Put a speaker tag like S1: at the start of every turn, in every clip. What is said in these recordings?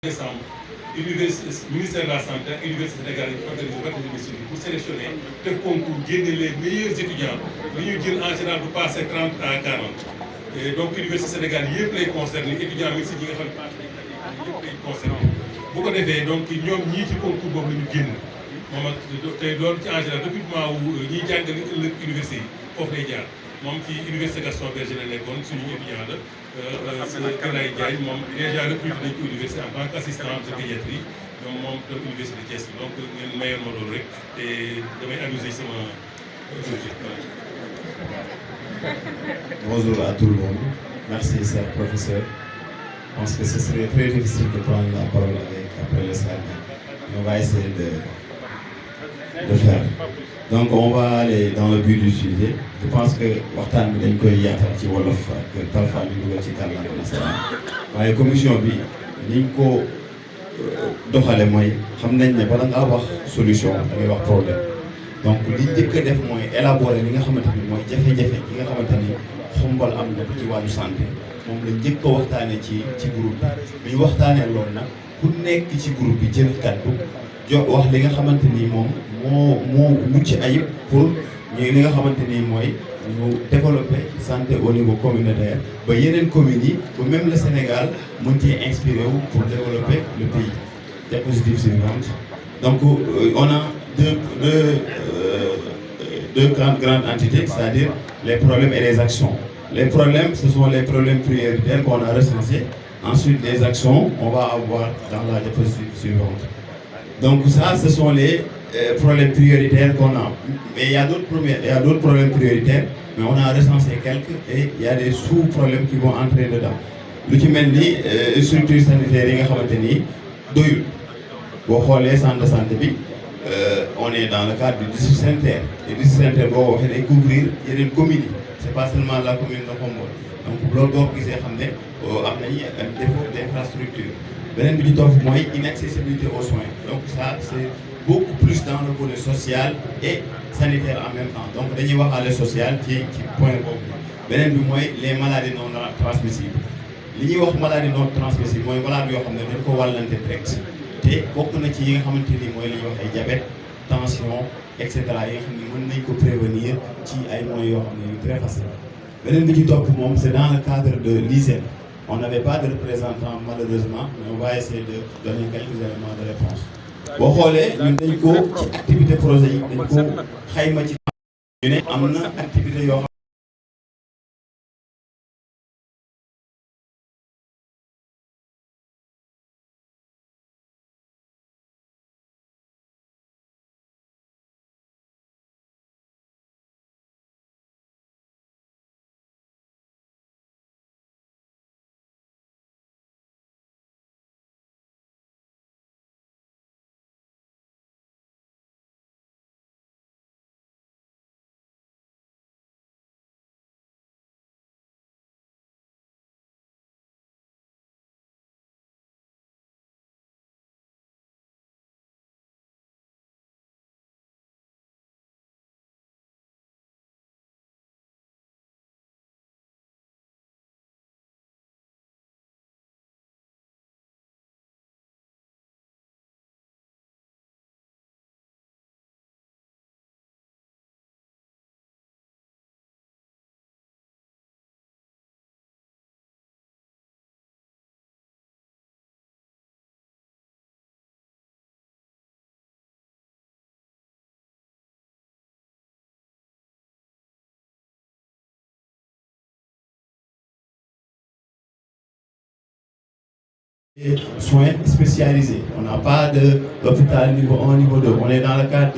S1: décembre, ministère de la Santé ak Université Sénégal yi organisé baptême pour sélectionner te concours génne les meilleurs étudiants li ñuy jël en général bu passé 30 à 40 et donc Université Sénégal yëpp lay concerné étudiants médecine yi nga xam ne yëpp lay concerné bu ko defee donc ñoom ñii ci concours boobu la ñu génn moom ak te loolu ci en général recrutement wu ñiy jàngale ëllëg université yi foofu lay jaar moom ci Université Gaston Berger la nekkoon suñu étudiant la Kanaye Diagne moom déjà recruté nañ ko université en tant qu'assistant de pédiatrie donc moom tam université de Thiès donc ngeen mayoon ma loolu rek te damay amuser sama
S2: Bonjour à tout le monde. Merci, cher professeur. Je pense que ce serait très difficile de prendre la parole après le salle. On va essayer de faire. Donc, on va aller dans le but du sujet. Je pense que waxtaan bi dañ koy yaatal ci wolof ak parfois ñu dugal ci kàllaama nasaraan waaye commission bi niñ ko doxale mooy xam nañ ne bala ngaa wax solution da ngay wax problème. Donc li njëkk a def mooy élaborer li nga xamante ni mooy jafe-jafe yi nga xamante ni Xombol am na ko ci wàllu santé moom la njëkk a waxtaanee ci groupe bi ñu waxtaanee loolu nag ku nekk ci groupe bi jël kàddu wax li nga xamante ni moom moo mucc ayib pour ñu li nga xamante ni mooy ñu développer santé au niveau communautaire ba yeneen communes yi ba même le Sénégal mën cee inspiré wu pour développer le pays. Diapositive suivante. Donc on a deux grandes entités, c'est-à-dire les problèmes et les actions. Les problèmes, ce sont les problèmes prioritaires qu'on a recensés. Ensuite, les actions, on va avoir dans la diapositive suivante. Donc ça, ce sont les problèmes prioritaires qu'on a. Mais il y a d'autres problèmes prioritaires, mais on a recensé quelques et il y a des sous-problèmes qui vont entrer dedans. Lu ci mel ni structure sanitaire yi nga xamante ni doyul boo xoolee centre de santé bi. On est dans le cadre du district sanitaire. Le district sanitaire boo waxee day couvrir yeneen communes yi. C'est pas seulement la commune de Xombol. Donc loolu boo ko gisee xam ne am nañu un défaut d'infrastructure. Beneen bi ci topp mooy inaccessibilité aux soins. Donc ça c'est beaucoup plus dans le volet social et sanitaire en même temps. Donc dañuy waxaale social ci point boobu. Beneen bi mooy les maladies non transmissibles. Li ñuy wax maladie non transmissible mooy malade yoo xam ne dañ ko wàllante direct. te bokk na ci yi nga xamante ni mooy li ñuy wax ay diabète tension et cetera yi nga xam ne mën nañ ko prévenir ci ay moyens yoo xam ne yu très facile. Beneen bi ci topp moom c'est dans le cadre de l'hygiène. On n'avait pas de représentant malheureusement mais on va essayer de donner quelques éléments de réponse. boo xoolee ñun dañ ko ci activité projet yi dañ ko xayma ci ñu ne am na activité yoo xam soins spécialisés. On n'a pas d'hôpital niveau 1, niveau 2. On est dans le cadre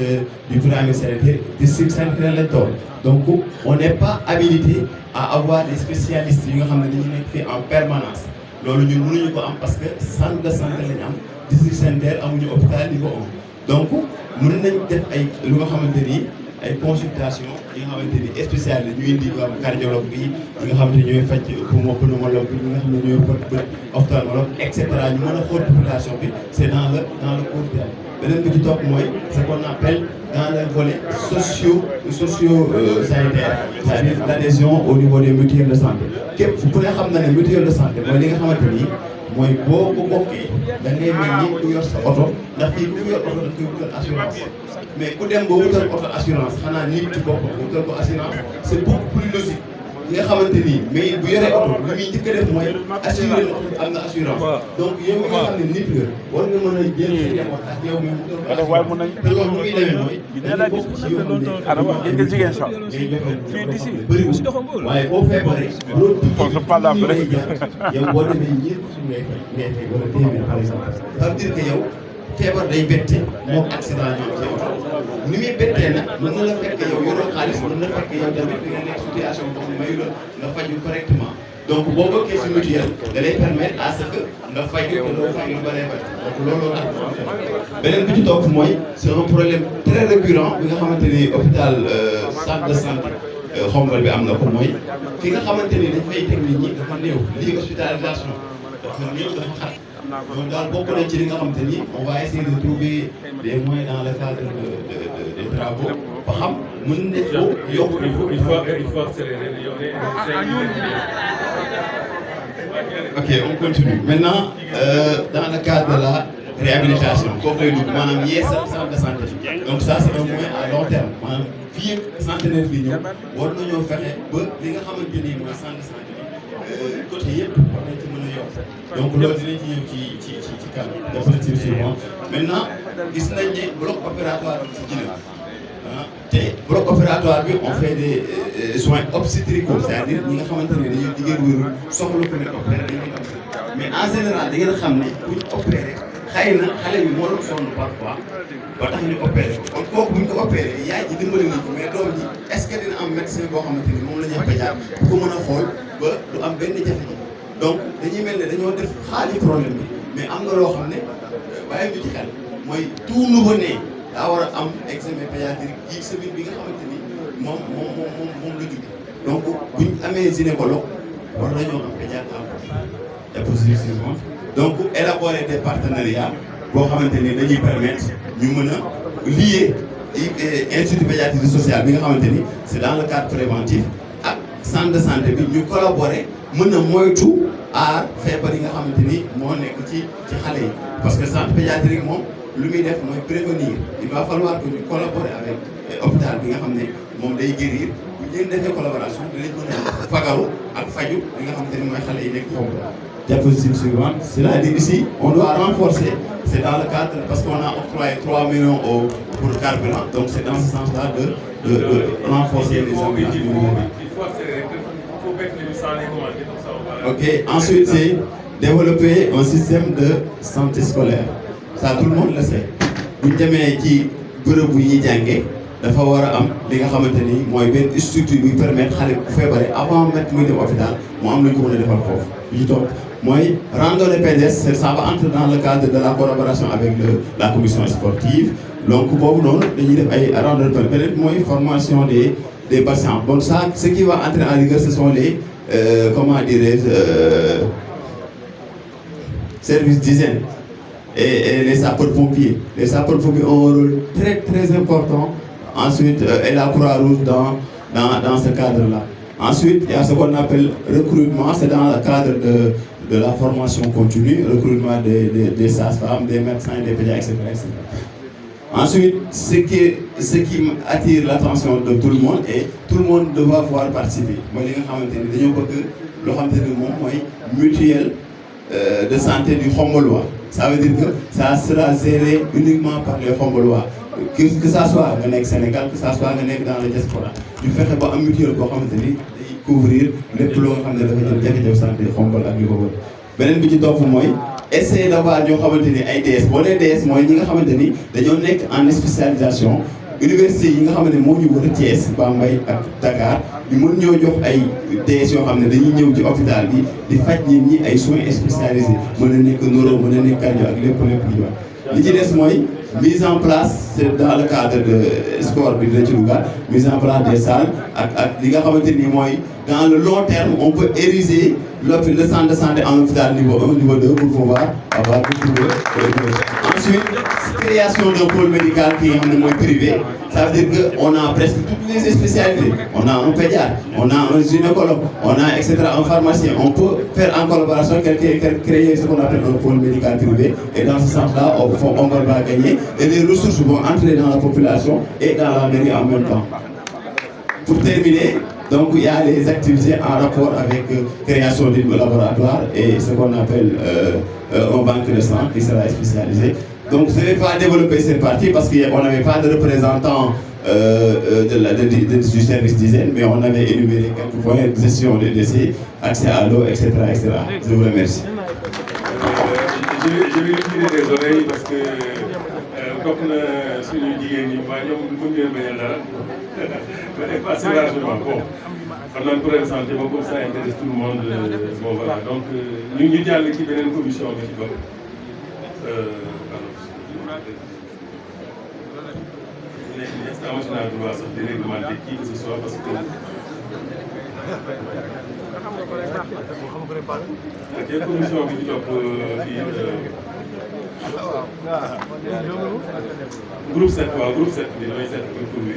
S2: du pyramide sanitaire, district sanitaire l'étoile. Donc, on n'est pas habilité à avoir des spécialistes qui sont en permanence. Loolu ñun mënuñu ko am parce que centre de santé lañu am district sanitaire amuñu hôpital niveau 1. Donc, mën nañ def ay lu nga xamante ni ay consultation yi nga xamante ni spécialisé ñu indi ko am cardiologue bi ñi nga xamante ni ñooy faj pneumologue bi ñi nga xam ne ñooy faj ophtalmologue et cetera ñu mën a xool population bi c'est dans le court terme. Beneen bi ci topp mooy ce qu'on appelle dans le volet sanitaire, c'est-à-dire l'adhésion au niveau des mutuelles de santé. képp ku ne xam na ne mutuelle de santé mooy li nga xamante ni mooy boo ko bokkee da ngay mel ni ku yor sa oto ndax fii ku yor oto da koy wutal assurance mais ku dem ba wutal oto assurance xanaa nit ci boppam wutal ko assurance c'est beaucoup plus logique nga xamante ni mais bu yoree oto li muy njëkk a def mooy assuré na oto bi am na assurance donc yow mi nga xam ne nit nga war nga mën a jël sa njaboot ak yow mi wutal ko assurance te loolu muy demee mooy dañuy bokk ci yoo xam ne bëriwul waaye boo feebaree loolu tuuti lay jaar yow boo demee ñeent suñu ngay fay wala téeméer par exemple ça veut dire que yow feebar day bette moom accident ñoom ci oto ni muy bettee nag mën na la fekk yow yoroo xaalis mën na fekk yow tamit di nga nekk situation boo xam ne mayu la nga faju correctement donc boo bokkee si mutuelle da lay permettre à ce que nga faju te doo fay lu bëree bëri donc looloo tax beneen bi ci topp mooy c'est un problème très récurrent bi nga xamante ni hôpital centre de santé Xombol bi am na ko mooy fi nga xamante ni dañ fay teg nit ñi dafa néew lii hospitalisation dafa néew dafa xat donc daal bokk nañ ci li nga xamante ni on va essayer de trouver des moyens dans le cadre des travaux ba xam mën nañ ko yokk.
S1: il faut accélérer.
S2: Ok, on continue. Maintenant, dans le cadre de la réhabilitation, foofu lay dugg maanaam yeesal centre de santé donc ça c'est un moyen à long terme maanaam fii centenaire bi ñëw war nañoo fexe ba li nga xamante ni mooy centre de santé bi côté yëpp war nañ ci mën a yokk donc loolu dinañ ci ñëw ci kanam définitive suivant maintenant gis nañ ne bloc opératoire bi ci Djinné te bloc opératoire bi on fait des soins obstétricaux c'est-à-dire ñi nga xamante ne dañuy jigéen wérul soxla ko nekk opéré dañuy am mais en général da ngeen xam ne bu ñu opéré xëy na xale bi moo doon sonn parfois ba tax ñu opéré ko kon kooku bu ñu ko opéré yaay ji dimbali nañ ko mais doom ji est-ce que dina am médecin boo xamante ni moom la ñuy pédiatre bu ko mën a xool ba du am benn jafe-jafe donc dañuy mel ne dañoo def xaali problème bi mais am na loo xam ne bàyyi ñu ci xel mooy tout nouveau-né daa war a am examen pédiatrique yi semaine bi nga xamante ni moom la judd donc bu ñu amee gynécologue war nañoo am pédiatre en position donc élaborer des partenariats boo xamante ni dañuy permettre ñu mën a lier institut pédiatrie sociale bi nga xamante ni c'est dans le cadre préventif ak centre de santé bi ñu collaborer mën a moytu aar feebar yi nga xamante ni moo nekk ci xale yi parce que centre pédiatrique moom lu muy def mooy prévenir il va falloir que ñu collaborer avec hôpital bi nga xam ne moom day guérir bu ñu leen defee collaboration dinañ mën a fagaru ak faju li nga xamante ni mooy xale yi nekk foofu. Diapositive suivante, c'est-à-dire ici on doit renforcer, c'est dans le cadre parce qu'on a octroyé 3 millions pour le carburant, donc c'est dans ce sens-là de renforcer les ambulances.
S1: Il faut accélérer, il faut mettre les sans les commander comme ça on va.
S2: Ok, ensuite c'est développer un système de santé scolaire. Ça tout le monde le sait. Bu ñu demee ci bërëb bu ñuy jàngee dafa war a am li nga xamante ni mooy benn structure buy permettre xale bu feebaree avant mettre muy dem hôpital mu am lu ñu ko mën a defal foofu. li topp mooy randonnée pédestre ça va entrer dans le cadre de la collaboration avec la commission sportive donc boobu noonu dañuy def ay randonnée pédestre beneen mooy formation des patients bon ça ce qui va entrer en rigueur ce sont les comment dirais-je services d'hygiène et les sapeurs-pompiers. Les sapeurs-pompiers ont un rôle très très important. Ensuite, et la Croix-Rouge dans ce cadre-là. Ensuite, il y a ce qu'on appelle recrutement, c'est dans le cadre de la formation continue, recrutement des sages-femmes, des médecins, des pédiatres, etc. Ensuite, ce qui attire l'attention de tout le monde et tout le monde doit pouvoir participer. Moi, je veux dire mutuelle de santé du Xombolois. Ça veut dire que ça sera géré uniquement par les Xombolois. Que ça soit au Sénégal, que ça soit dans le diaspora. Du fait que une mutuelle pour couvrir les plombs de santé Xombol ak Xombol. Beneen bi ci topp mooy essayer d'avoir ñoo xamante ni ay DS boo nee DS mooy ñi nga xamante ni dañoo nekk en spécialisation université yi nga xamante ni moo ñu wër Thiès Bambey ak Dakar ñu mën ñoo jox ay DS yoo xam ne dañuy ñëw ci hôpital bi di faj nit ñi ay soins spécialisés mën na nekk neuro mën na nekk cardio ak lépp li wax li ci des mooy mise en place c'est dans le cadre de sport bi dina ci dugal mise en place des salles ak li nga xamante ni mooy dans le long terme on peut ériger le centre de santé en hôpital niveau 1, niveau 2 pour pouvoir avoir tout trouvé. Ensuite, création d'un pôle médical qui est privé. Ça veut dire qu'on a presque toutes les spécialités. On a un pédiatre, on a un gynécologue, on a etc. un pharmacien. On peut faire en collaboration créer ce qu'on appelle un pôle médical privé. Et dans ce sens-là, on va gagner. Et les ressources vont entrer dans la population et dans la mairie en même temps. Pour terminer, donc il y a les activités en rapport avec création d'un laboratoire et ce qu'on appelle un banque de sang qui sera spécialisé. Donc je ne vais pas développer cette partie parce qu'on n'avait pas de représentant du service d'hygiène, mais on avait énuméré quelques points, gestion des décès, accès à l'eau, etc., etc. Je vous remercie.
S1: Je vais lui tirer les oreilles parce que comme suñu jigéen ñi waa ñoom mën ngeen bañ a dara ba dépassé largement bon xam naa problème santé boobu ça intéresse tout le monde bon voilà donc ñu jàll ci beneen commission bi ci bopp est-ce que am naa droit sax di réglementer qui que ce soit parce que ok commission bi ci topp fii groupe 7 waaw groupe 7 bi damay seet pour lui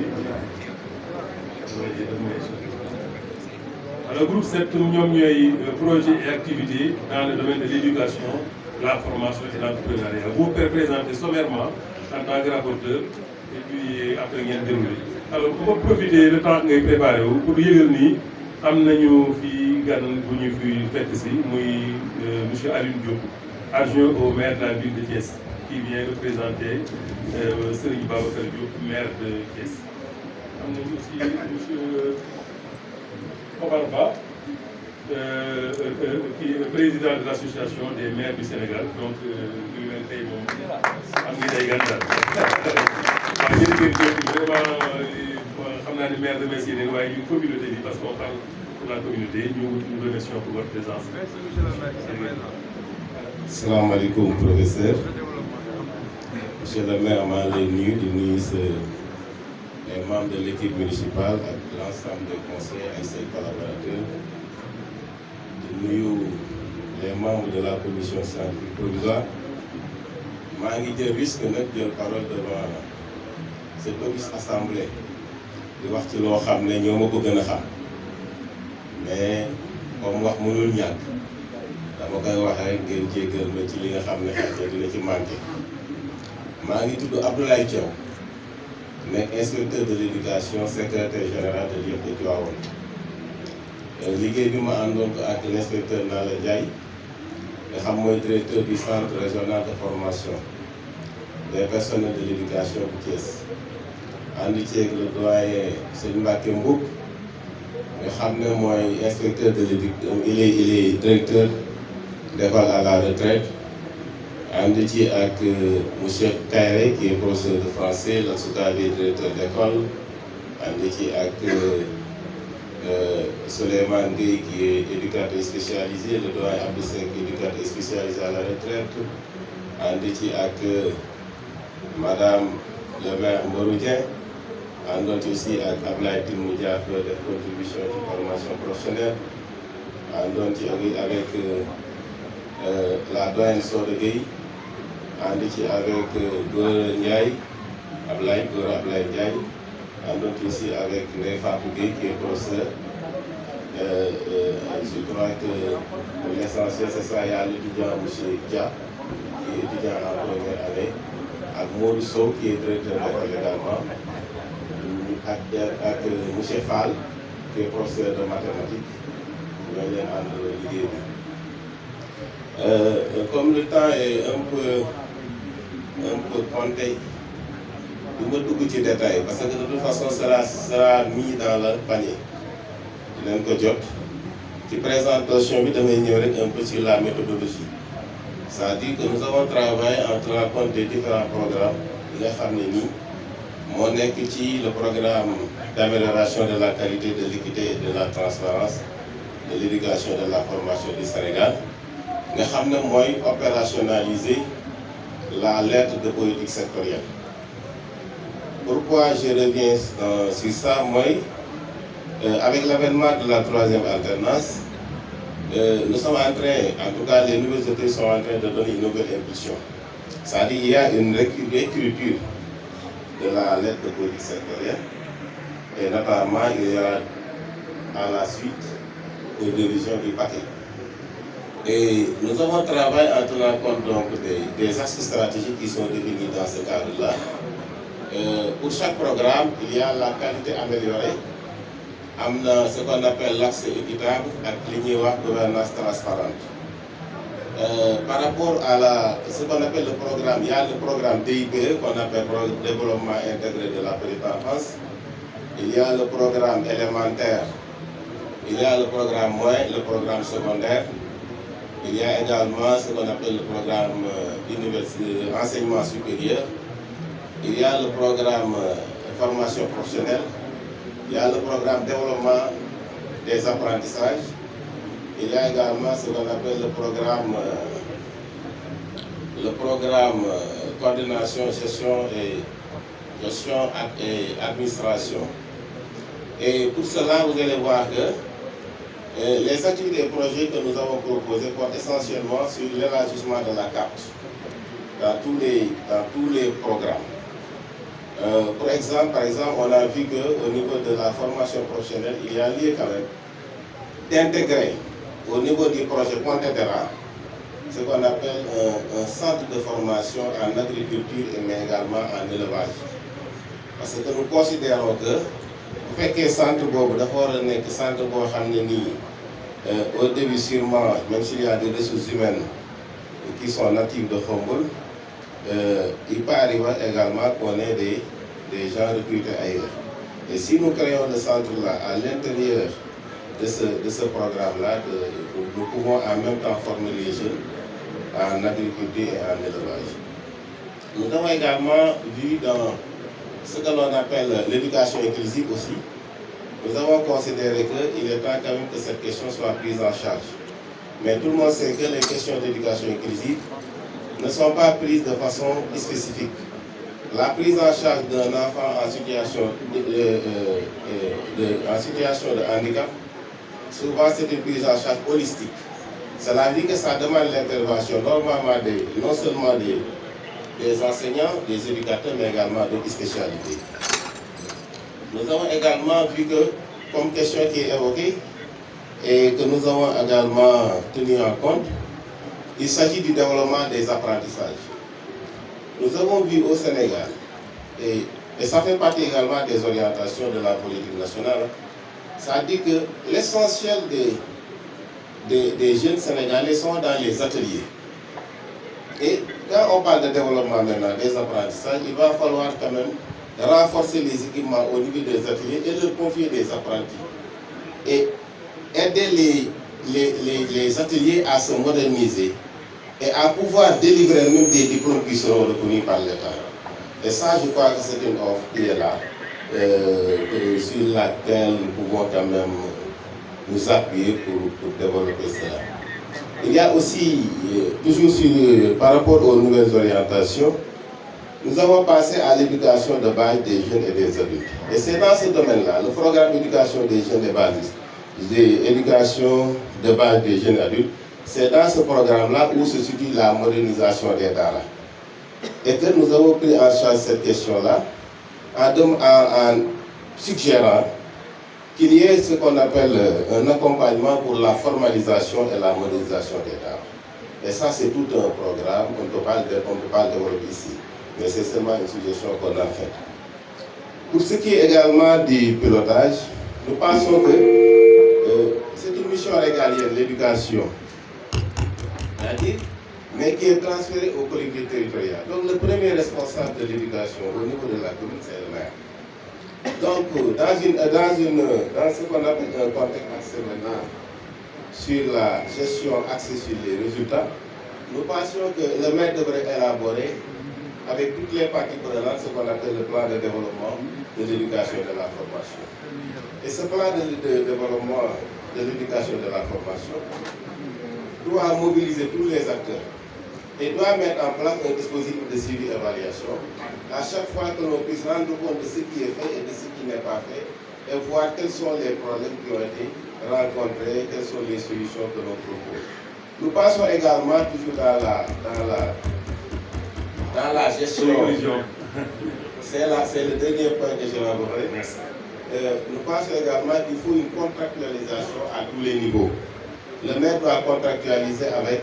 S1: alors groupe 7 ñoom ñooy projet et activités dans le domaine de l'éducation, la formation et l'entrepreneuriat. Vous présentez sommairement en tant que rapporteur et puis après ngeen déroulé. Alors pour profiter le temps ngay préparé wu pour yëgal nii am nañu fii gan bu ñu fi fekk si muy monsieur Alioune Diop, adjoint au maire de la ville de Thiès, qui vient représenter Serigne Babacar Diop, maire de Thiès. Am nañu aussi monsieur Omar Ba, qui est le président de l'association des maires du Sénégal, donc ñu leen tey moom am ngi day gàntal. waaw jërëjëf vraiment xam naa ne maire de Messi ne waaye une communauté bi parce qu'on parle pour la communauté nous remercions pour votre présence.
S3: Salaamaaleykum professeur. Monsieur le maire maa ngi lay nuyu di nuyu les membres de l'équipe municipale ak l'ensemble des conseillers et ses collaborateurs. Di nuyu les membres de la commission scientifique provisoire. maa ngi jël risque nag jël parole devant cette auguste assemblée di wax ci loo xam ne ñoo ma ko gën a xam mais comme wax mënul ñàkk dama koy wax rek ngeen jéggal ma ci li nga xam ne xel dina ci manqué. maa ngi tudd Abdoulaye Thiaw nekk inspecteur de l'éducation, secrétaire général de l'IEF de Tivaouane. liggéey bi ma àndoon ko ak l'inspecteur Nala Ndiaye nga xam mooy directeur du centre régional de formation des personnels de l'éducation bu Thiès. ànd ceeg le doyen Sëñ Mbacke Mbouk nga xam ne mooy inspecteur de l'éducation, il est directeur d'école à la retraite. ànd ci ak monsieur Kayre qui est professeur de français, la Soukabi directeur d'école. ànd ci ak Souleymane Gueye qui est éducateur spécialisé, le doyen Abdou Seck éducateur spécialisé à la retraite. ànd ci ak madame le maire Mborou Dieng. àndoon ci aussi ak Ablaye Tine mu jaar def contribution ci formation professionnelle. àndoon ci avec la doyenne Soda Gueye. ànd ci avec Gora Ndiaye Ablaye Ndiaye. àndoon ci aussi avec Ndeye Fatou Gueye qui est professeur. Je crois que pour l'essentiel c'est ça, il y a l'étudiant monsieur Dia qui est étudiant en première année ak Modou Sow qui est directeur d'école également ak monsieur Fall qui est professeur de mathématiques. ñoo leen ànd liggéey bi. Comme le temps est un peu compté, du ma dugg ci détail parce que de toute façon sera mis dans le panier. dinañ ko jot ci présentation bi damay ñëw rek un peu sur la méthodologie. C'est-à-dire que nous avons travaillé en tenant compte des différents programmes yi nga xam ne nii moo nekk ci le programme d'amélioration de la qualité, de l'équité et de la transparence de l'éducation et de la formation du Sénégal nga xam ne mooy opérationnaliser la lettre de politique sectorielle. Pourquoi je reviens sur ça? Avec l'avènement de la troisième alternance, nous sommes en train, en tout cas les nouvelles autorités sont en train de donner une nouvelle impulsion. C'est-à-dire qu'il y a une réécriture de la lettre de politique sectorielle et notamment il y a à la suite une révision du paquet. Et nous avons travaillé en tenant compte donc des axes stratégiques qui sont définis dans ce cadre-là. Pour chaque programme, il y a la qualité améliorée, ce qu'on appelle l'accès équitable et la gouvernance transparente. Par rapport à ce qu'on appelle le programme, il y a le programme DIPE qu'on appelle développement intégré de la petite enfance. Il y a le programme élémentaire, il y a le programme moyen, le programme secondaire. Il y a également ce qu'on appelle le programme enseignement supérieur. Il y a le programme formation professionnelle. Il y a le programme développement des apprentissages. Il y a également ce qu'on appelle le programme coordination, gestion et administration. Et pour cela, vous allez voir que les activités et projets que nous avons proposés portent essentiellement sur l'élargissement de la carte dans tous les programmes. Par exemple, on a vu qu'au niveau de la formation professionnelle, il y a lieu quand même d'intégrer au niveau du projet Pontedera ce qu'on appelle un centre de formation en agriculture mais également en élevage. Parce que nous considérons que bu fekkee centre boobu dafa war a nekk centre boo xam ne nii au début sûrement même s'il y a des ressources humaines qui sont natives de Khombole, il peut arriver également qu'on ait des gens recrutés ailleurs. Et si nous créons le centre là à l'intérieur de ce programme-là, nous pouvons en même temps former les jeunes en agriculture et en élevage. Nous avons également vu dans ce que l'on appelle l'éducation inclusive aussi. Nous avons considéré qu'il est temps quand même que cette question soit prise en charge. Mais tout le monde sait que les questions d'éducation inclusive ne sont pas prises de façon spécifique. La prise en charge d'un enfant en situation de handicap, souvent c'est une prise en charge holistique. Cela veut dire que ça demande l'intervention normalement non seulement des enseignants, des éducateurs, mais également d'autres spécialités. Nous avons également vu que, comme question qui est évoquée, et que nous avons également tenu en compte, il s'agit du développement des apprentissages. Nous avons vu au Sénégal, et ça fait partie également des orientations de la politique nationale, ça dit que l'essentiel des jeunes Sénégalais sont dans les ateliers. Et quand on parle de développement maintenant, des apprentissages, il va falloir quand même renforcer les équipements au niveau des ateliers et leur confier des apprentis. Et aider les ateliers à se moderniser et à pouvoir délivrer même des diplômes qui seront reconnus par l'État. Et ça, je crois que c'est une offre qui est là, sur laquelle nous pouvons quand même nous appuyer pour développer cela. Il y a aussi, toujours par rapport aux nouvelles orientations, nous avons passé à l'éducation de base des jeunes et des adultes. Et c'est dans ce domaine-là, le programme d'éducation des jeunes et base, l'éducation de base des jeunes adultes, c'est dans ce programme-là où se situe la modernisation des daara. Et que nous avons pris en charge cette question-là en suggérant qu'il y ait ce qu'on appelle un accompagnement pour la formalisation et la modernisation des daara. Et ça, c'est tout un programme qu'on ne peut pas développer ici. Mais c'est seulement une suggestion qu'on a faite. Pour ce qui est également du pilotage, nous pensons que c'est une mission régalienne, l'éducation, mais qui est transférée aux collectivités territoriales. Donc le premier responsable de l'éducation au niveau de la commune, c'est le maire. Donc dans ce qu'on appelle un contexte axé maintenant sur la gestion axée sur les résultats, nous pensions que le maire devrait élaborer avec toutes les parties prenantes ce qu'on appelle le plan de développement de l'éducation et de la formation. Et ce plan de développement de l'éducation et de la formation doit mobiliser tous les acteurs et doit mettre en place un dispositif de suivi et évaluation à chaque fois que l'on puisse rendre compte de ce qui est fait et de ce qui n'est pas fait et voir quels sont les problèmes qui ont été rencontrer, quelles sont les solutions que l'on propose. Nous passons également toujours dans la gestion. C'est le dernier point que je vais aborder. Nous pensons également qu'il faut une contractualisation à tous les niveaux. Le maire doit contractualiser avec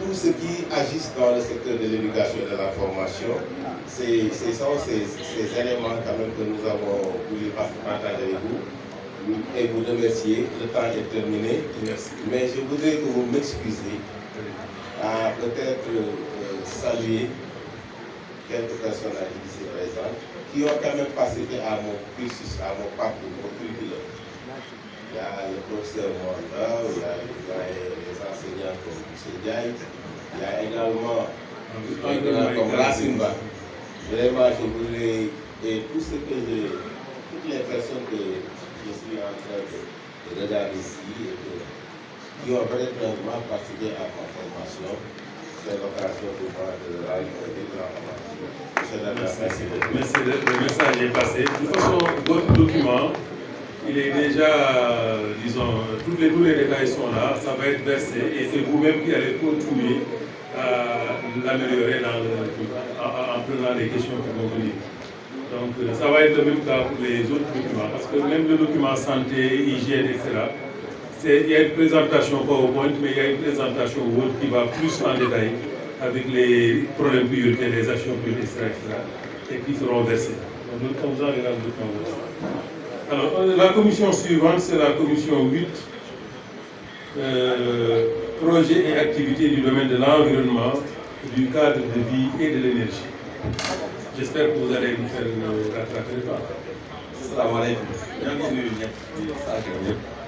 S3: tous ceux qui agissent dans le secteur de l'éducation et de la formation. Ce sont ces éléments quand même que nous avons voulu partager avec vous et vous remercier. Le temps est terminé. Merci. Mais je voudrais que vous m'excusiez à peut-être saluer quelques personnalités ici présentes qui ont quand même participé à mon cursus, à mon parcours, au curriculum. Il y a le professeur Mwanda, il y a les enseignants comme M. Diaye, il y a également comme Rassimba. Vraiment, je voulais, et toutes les personnes que je suis en train de regarder ici, et qui ont vraiment participé à ma formation, c'est l'occasion pour moi de rendre un grand hommage. Merci beaucoup.
S1: Merci, le message est passé. De toute façon, votre document, il est déjà, disons, tous les détails sont là, ça va être versé et c'est vous-même qui allez continuer à l'améliorer en prenant les questions qui vont venir. Donc ça va être le même cas pour les autres documents, parce que même le document santé, hygiène, etc., il y a une présentation PowerPoint, mais il y a une présentation Word qui va plus en détail avec les problèmes prioritaires, les actions prioritaires, etc., et qui seront versés. Donc nous sommes dans le document. Alors, la commission suivante, c'est la commission 8, projets et activités du domaine de l'environnement, du cadre de vie et de l'énergie. J'espère que vous allez nous faire rattraper le pas.
S4: Salam alaikum.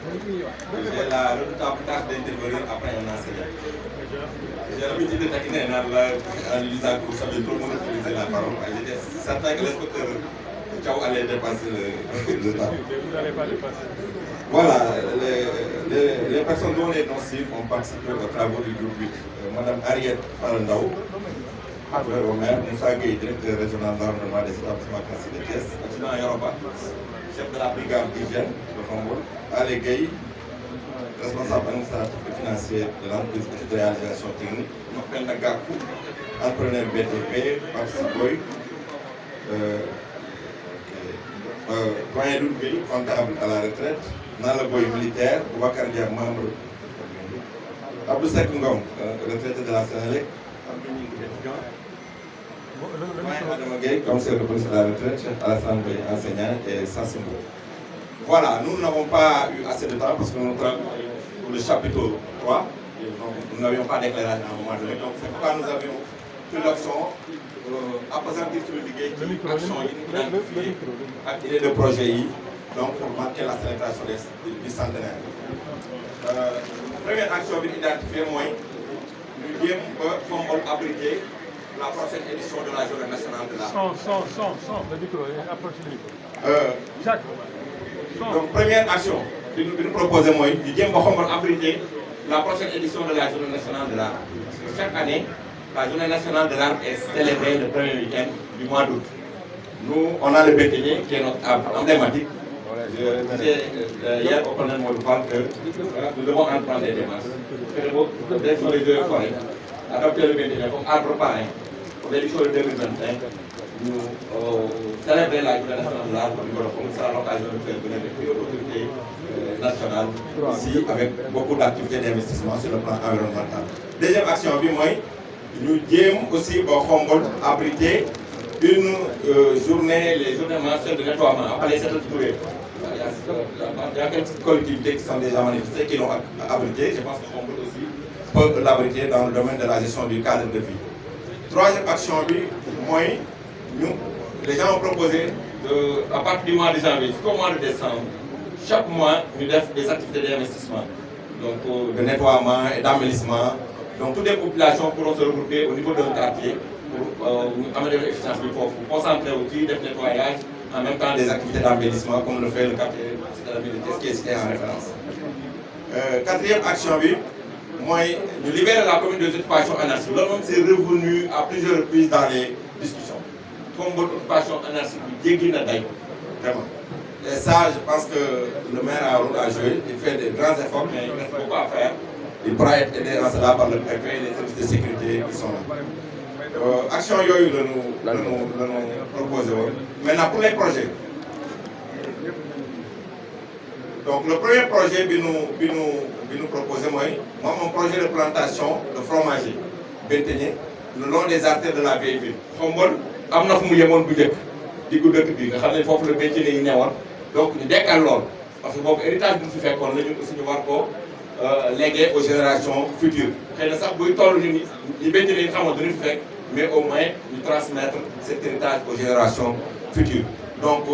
S4: J'ai la redoutable tâche d'intervenir après un enseignant. J'ai l'habitude de taquiner en lui disant que vous savez, tout le monde utilisait la parole. J'étais certain que l'inspecteur Tchao allait dépasser le temps.
S5: Vous n'allez pas dépasser.
S4: Voilà, les personnes dont les noms ont participé aux travaux du groupe 8. Madame Ariette Farandaou, adjoint au maire, Moussa Gueye, directeur régional d'environnement des établissements classés de Thiès, adjudant Yoroba, chef de la brigade d'hygiène de Khombol, Ale Gueye, responsable administratif et financier de l'entreprise de réalisation technique, Mokpenda Gakou, entrepreneur BTP, Pape doyen Doudougueye, comptable à la retraite, Nala Boy militaire, Boubacar Dia, membre, Abdou Sek Ngom, retraité de la Sénélec, Madame Gueye, commissaire de police de la retraite, Alassane Boy, enseignant, et Sassimbo. Voilà, nous n'avons pas eu assez de temps parce que nous travaillons pour le chapitre 3, et donc nous n'avions pas d'éclairage à un moment donné, donc c'est pourquoi nous avions pris l'option appesantir sur le liggéey ci action yi ñu identifié ak idée de projet yi donc pour marquer la célébration du centenaire. Première action bi ñu identifié mooy ñu jéem ba Khombol abriter la prochaine édition de la journée nationale de l'art.
S5: Le micro, approche le micro. Jacques.
S4: Donc première action bi ñu proposé mooy ñu jéem ba Khombol abriter la prochaine édition de la journée nationale de l'art. Chaque année, la journée nationale de l'art est célébrée le premier week-end du mois d'août. Nous, on a le BTG qui est notre arbre emblématique. Hier, au colonel Modou parle que nous devons entreprendre des démarches. La direction des deux forêts adopter le BTG comme arbre parrain pour l'édition de 2025. Nous célébrer la journée nationale de l'art au niveau de Khombol. Ce sera l'occasion de faire venir les autorités nationales ici avec beaucoup d'activités d'investissement sur le plan environnemental. Deuxième action, nous avons aussi au Khombol abrité une journée, les journées mensuelles de nettoiement, appelées cette tournée. Il y a quelques collectivités qui sont déjà manifestées, qui l'ont abrité. Je pense que Khombol aussi peut l'abriter dans le domaine de la gestion du cadre de vie. Troisième action, les gens ont proposé à partir du mois de janvier jusqu'au mois de décembre, chaque mois, nous avons des activités d'investissement, donc de nettoiement et d'embellissement. Donc toutes les populations pourront se regrouper au niveau d'un quartier pour améliorer l'efficience du pour concentrer aussi des nettoyages, en même temps des activités d'embellissement comme le fait le quartier de la militaire qui est cité en référence. Quatrième action, nous libérer la commune des occupations anarchiques. L'homme s'est revenu à plusieurs reprises dans les discussions. Comme votre occupation anarchique, vraiment. Et ça, je pense que le maire a un rôle à jouer. Il fait de grands efforts, mais il reste beaucoup à faire. Il pourra être aidé en cela par le préfet et les services de sécurité qui sont là. Action yoyu nous proposé. Maintenant pour les projets. Donc le premier projet que nous proposons, moi mon projet de plantation de fromager Benteñe le long des artères de la vieille ville. Xombol am na fu mu yemoon bu njëkk diggu dëkk bi nga xam ne foofu la Benteñe yi newoon donc ñu dekkal lool parce que boobu héritage bi ñu fi fekkoon la ñun aussi ñu war ko léguer aux générations futures. Xëy na sax buy toll ñu Benteñe yi xamoon dañu fi fekk mais au moins ñu transmettre cet héritage aux générations futures. Donc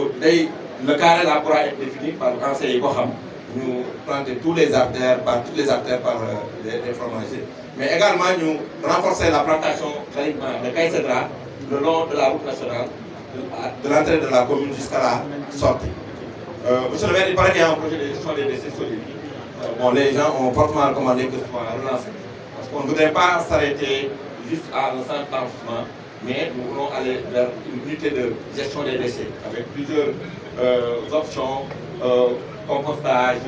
S4: le carré là pourra être défini par conseil ko xam ñu planter tous les artères par les fromagers. Mais également nous renforcer la plantation de Caïcedra le long de la route nationale de l'entrée de la commune jusqu'à la sortie. Monsieur le maire, il paraît qu'il y a un projet de gestion des déchets solides. Bon, les gens ont fortement recommandé que ce soit relancé. Parce qu'on ne voudrait pas s'arrêter juste à un centre d'enfouissement, mais nous voulons aller vers une unité de gestion des déchets avec plusieurs options, compostage,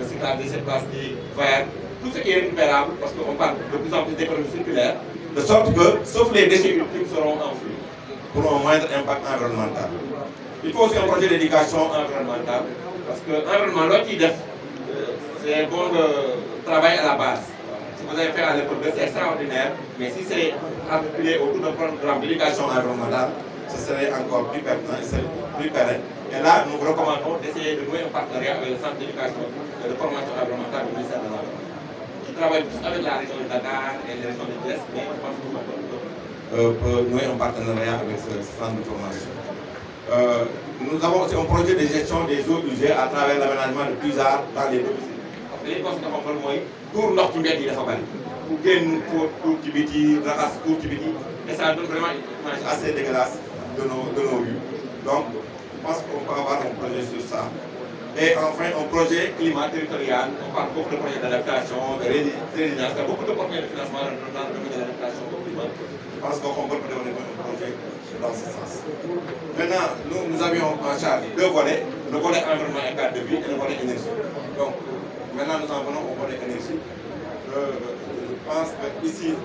S4: recyclage des déchets plastiques, verre, tout ce qui est récupérable, parce qu'on parle de plus en plus d'économie circulaire, de sorte que, sauf les déchets ultimes seront enfouis pour un moindre impact environnemental. Il faut aussi un projet d'éducation environnementale, parce que l'environnement, c'est bon de travailler à la base. Si vous avez fait à l'école, c'est extraordinaire, mais si c'est articulé autour d'un programme d'éducation environnementale, ce serait encore plus pertinent et plus pérenne. Et là, nous vous recommandons d'essayer de nouer un partenariat avec le centre d'éducation et de formation environnementale du ministère de l'Environnement. Qui travaille plus avec la région de Dakar et les régions de l'Est, mais je pense que peut nouer un partenariat avec ce centre de formation. Nous avons aussi un projet de gestion des eaux usées à travers l'aménagement de puisards dans les domiciles. Parce que les postes de contrôle, moi, tout ndox ci mbedd yi dafa bari. Pour génn pour ci biti raxas pour ci biti et ça donne vraiment une image assez dégueulasse de nos rues. Donc, je pense qu'on peut avoir un projet sur ça. Et enfin, un projet climat territorial. On parle beaucoup de projets d'adaptation, de résilience. Il y a beaucoup de projets de financement dans le domaine de l'adaptation au climat. Je pense qu'on peut développer un projet dans ce sens. Maintenant, nous avions en charge deux volets, le volet environnement et cadre de vie et le volet énergie. Donc, maintenant, nous en venons au volet énergie. Je pense qu'ici,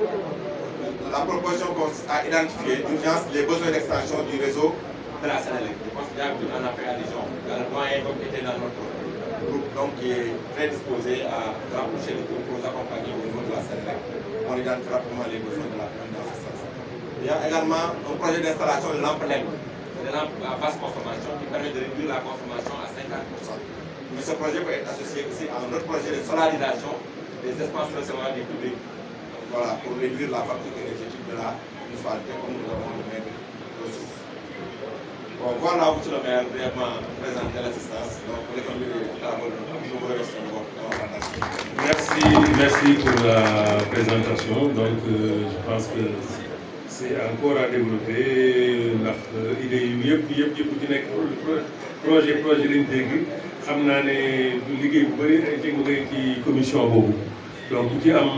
S4: la proposition consiste à identifier d'urgence les besoins d'extension du réseau de la Sénélec. Je pense qu'il y a un appel à Dijon. Il y a le doyen qui était dans notre groupe, donc qui est très disposé à rapprocher le groupe pour nous accompagner au niveau de la Sénélec. On identifie rapidement les besoins de la commune dans ce sens. Il y a également un projet d'installation de lampes LED, des lampes à basse consommation qui permet de réduire la consommation à 50%. Mais ce projet peut être associé aussi à un autre projet de solarisation des espaces recevant des publics. Voilà, pour réduire la facture énergétique de la municipalité comme nous avons le même ressources. Bon, voilà, monsieur le maire, vraiment présenter l'assistance. Donc, pour les familles de travaux, nous vous remercions de votre partage.
S1: Merci pour la présentation. Donc, je pense que c'est encore à développer. L'idée yëpp ci nekk projet lañ dégg xam naa ne liggéey bu bëri ay teg nga ci commission boobu. Donc ku ci am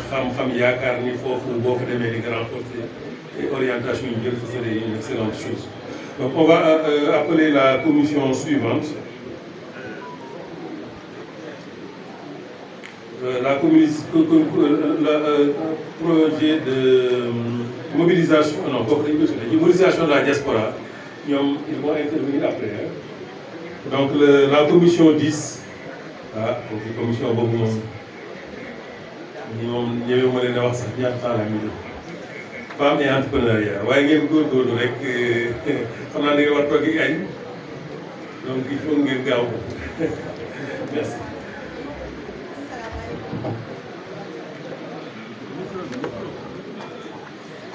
S1: xam-xam yaakaar ni foofu boo fa demee di renforcer et orientation yu jël ce serait une excellente chose. Donc on va appeler la commission suivante. Projet de mobilisation, mobilisation de la diaspora, ils vont intervenir après. Donc la commission 10, la commission beaucoup femmes et entrepreneuriat. Donc il faut ngeen gaaw. Merci.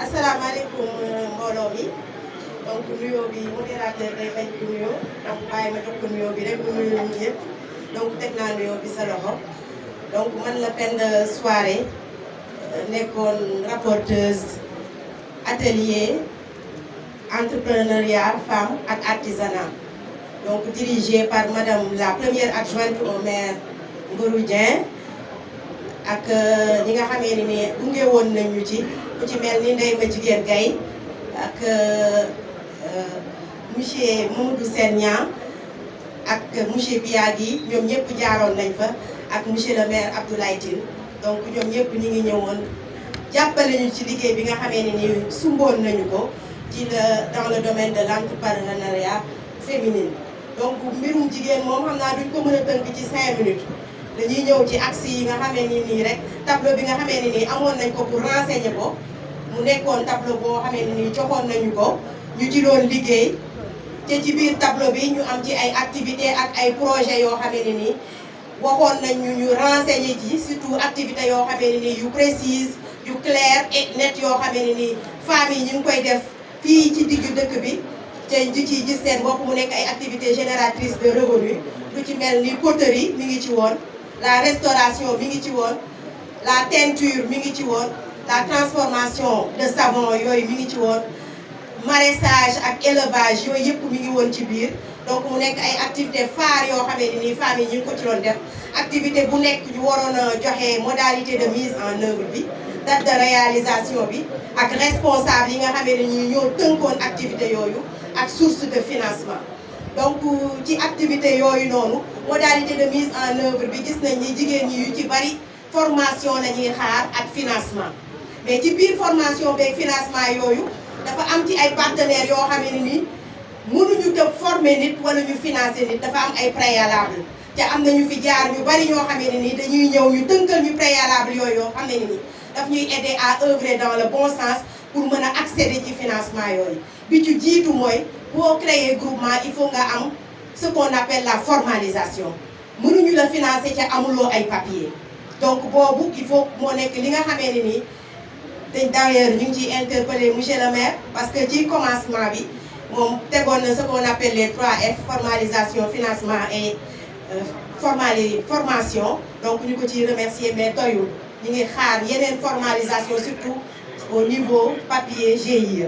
S6: asalaamaaleykum mbooloo mi donc nuyoo bi modérateur day bañ ko nuyoo donc bàyyi ma jox ko nuyoo bi rek mu nuyoo ñu ñëpp donc teg naa nuyoo bi sa loxo donc man la Penda Souaré nekkoon rapporteuse atelier entrepreneuriat femme ak artisanat donc dirigée par madame la première adjointe au maire Ngourou Dieng ak ñi nga xamee ni gunge woon nañu ci ku ci mel ni Ndeye Madjiguène Gaye ak monsieur Mamadou Sène Niang ak monsieur Biagui ñoom ñëpp jaaroon nañ fa ak monsieur le maire Abdoulaye Tine donc ñoom ñëpp ñu ngi ñëwoon jàppale ñu ci liggéey bi nga xamee ne ni sumboon nañu ko ci dans le domaine de l'entrepreneuriat féminin. donc mbirum jigéen moom xam naa duñ ko mën a tënk ci 5 minutes dañuy ñëw ci axe yi nga xamee ni nii rek tableau bi nga xamee ni nii amoon nañ ko pour renseigner ko mu nekkoon tableau boo xamee ni nii joxoon nañu ko ñu ci doon liggéey te ci biir tableau bi ñu am ci ay activités ak ay projets yoo xamee ni nii waxoon nañ ñu renseigner ji surtout activités yoo xamee ni nii yu précises yu claires et nettes yoo xamee ni nii femmes yi ñu ngi koy def fii ci diggu dëkk bi te di ci gis seen bopp mu nekk ay activités génératrices de revenus lu ci mel ni poterie mi ngi ci woon la restauration mi ngi ci woon la teinture mi ngi ci woon la transformation de savon yooyu mi ngi ci woon maraîchage ak élevage yooyu yëpp mi ngi woon ci biir donc mu nekk ay activités phares yoo xamee ni femmes yi ñu ngi ko ci doon def activité bu nekk ñu waroon a joxe modalité de mise en œuvre bi date de réalisation bi ak responsable yi nga xamee ne ñu ñoo tënkoon activité yooyu ak source de financement. donc ci activité yooyu noonu modalité de mise en œuvre bi gis nañ ni jigéen ñi yu ci bari formation la ñuy xaar ak financement mais ci biir formation beeg financement yooyu dafa am ci ay partenaires yoo xamee ne ni mënuñu tëb former nit wala ñu financer nit dafa am ay préalable te am na ñu fi jaar ñu bari ñoo xamee ne ni dañuy ñëw ñu tënkal ñu préalable yooyu yoo xam ne ni daf ñuy aider à œuvrer dans le bon sens pour mën a accéder ci financement yooyu bi ci jiitu mooy boo créer groupement il faut nga am ce qu'on appelle la formalisation mënuñu la financer ca amuloo ay papiers donc boobu il faut moo nekk li nga xamee ne nii d'ailleurs ñu ngi ciy interpeller monsieur le maire parce que ci commencement bi moom tegoon na ce qu'on appelle les 3F formalisation financement et formation donc ñu ko ciy remercier mais doyul ñu ngi xaar yeneen formalisation surtout au niveau papier GIE